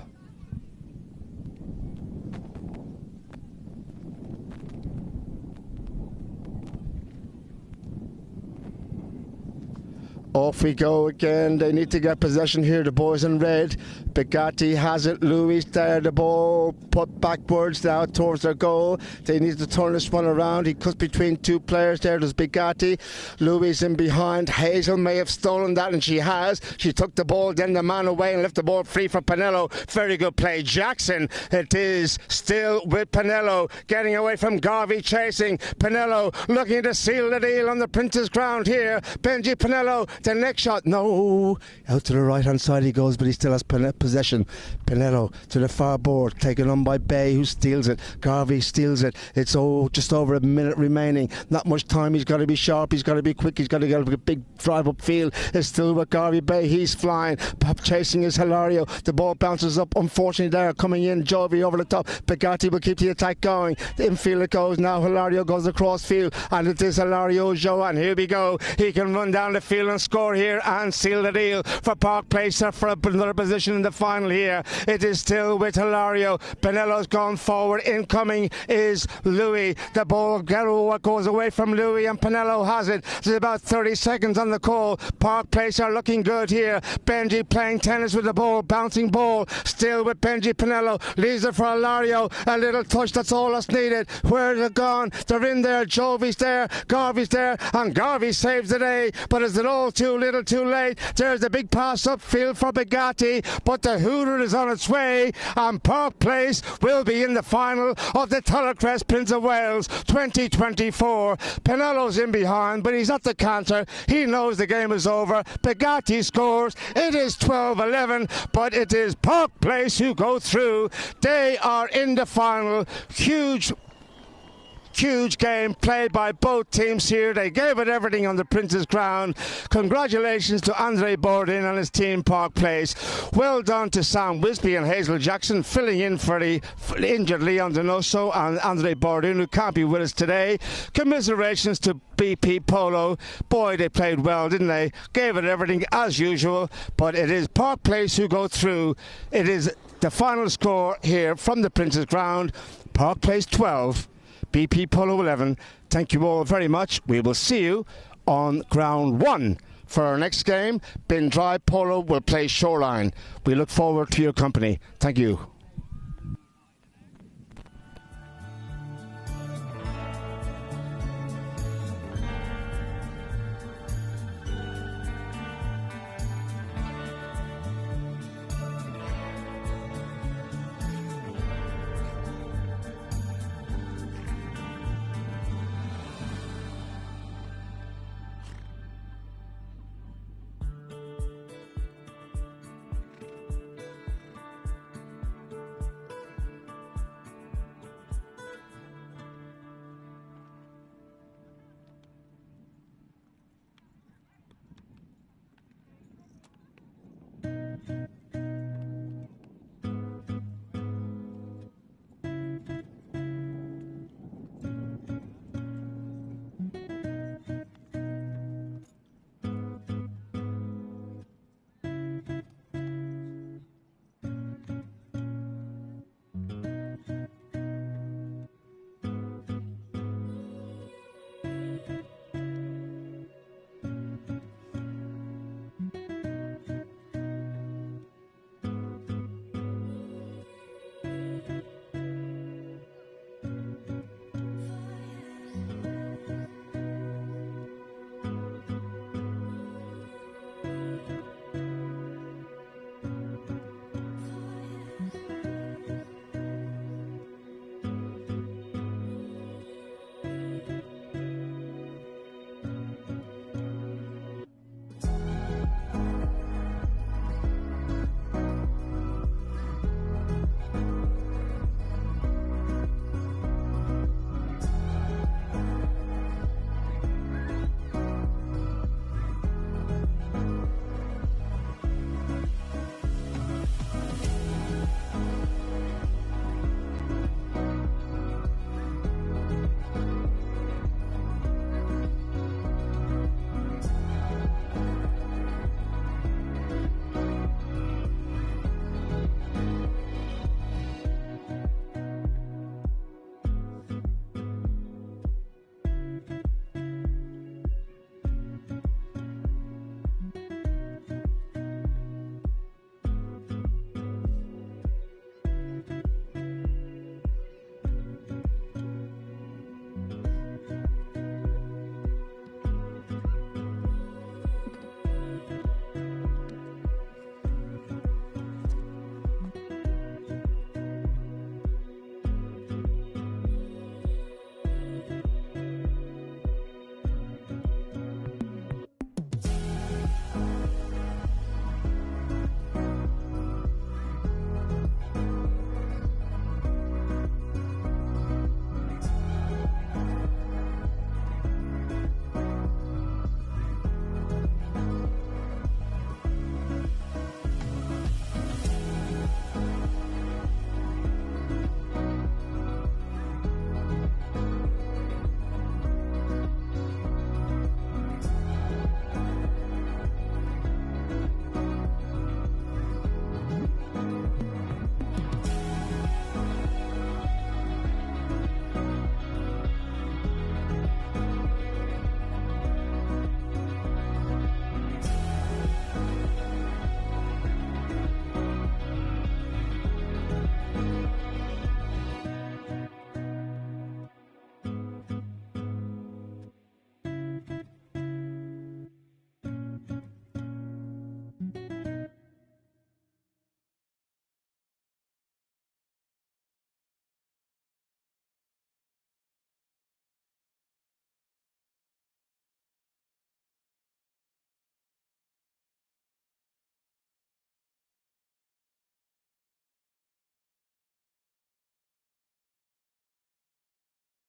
Off we go again. They need to get possession here, the boys in red. Bigatti has it. Louis there. The ball put backwards now towards their goal. They need to turn this one around. He cuts between two players there. There's Bigatti. Louis in behind. Hazel may have stolen that, and she has. She took the ball, then the man away, and left the ball free for Panelo. Very good play. Jackson. It is still with Panelo. Getting away from Garvy, chasing. Panelo looking to seal the deal on the Prince's ground here. Benji Panelo. The next shot. No. Out to the right-hand side he goes, but he still has possession. Panelo to the far board, taken on by Beh, who steals it. Garvy steals it. It's just over a minute remaining. Not much time. He's got to be sharp. He's got to be quick. He's got to get a big drive upfield. It's still with Garvy Beh. He's flying. Chasing is Hilario. The ball bounces up. Unfortunately, there coming in. Joevy over the top. Bigatti will keep the attack going. The infield it goes now. Hilario goes across field, and it is Hilario Ulloa. And here we go. He can run down the field and score here and seal the deal for Park Place for another position in the final here. It is still with Hilario. Panelo's gone forward. Incoming is Louis. The ball goes away from Louis, and Panelo has it. There's about 30 seconds on the call. Park Place are looking good here. Benji playing tennis with the ball. Bouncing ball. Still with Benji. Panelo leaves it for Hilario. A little touch. That's all that's needed. Where is it gone? They're in there. Jovy's there. Garvy's there. And Garvy saves the day. But is it all too little too late? There's the big pass upfield for Bigatti. But the Hooter is on its way. And Park Place will be in the final of the Talacrest Prince of Wales 2024. Panelo's in behind, but he's at the counter. He knows the game is over. Bigatti scores. It is 12-11, but it is Park Place who go through. They are in the final. Huge game played by both teams here. They gave it everything on the Prince's ground. Congratulations to Andre Bordin and his team, Park Place. Well done to Sam Wisbey and Hazel Jackson filling in for the injured Leon Donoso and Andre Bordin, who can't be with us today. Commiserations to BP Polo. Boy, they played well, didn't they? Gave it everything as usual, but it is Park Place who go through. It is the final score here from the Prince's ground. Park Place 12, BP Polo 11. Thank you all very much. We will see you on ground 1 for our next game. Bin Dry Polo will play Shoreline. We look forward to your company. Thank you.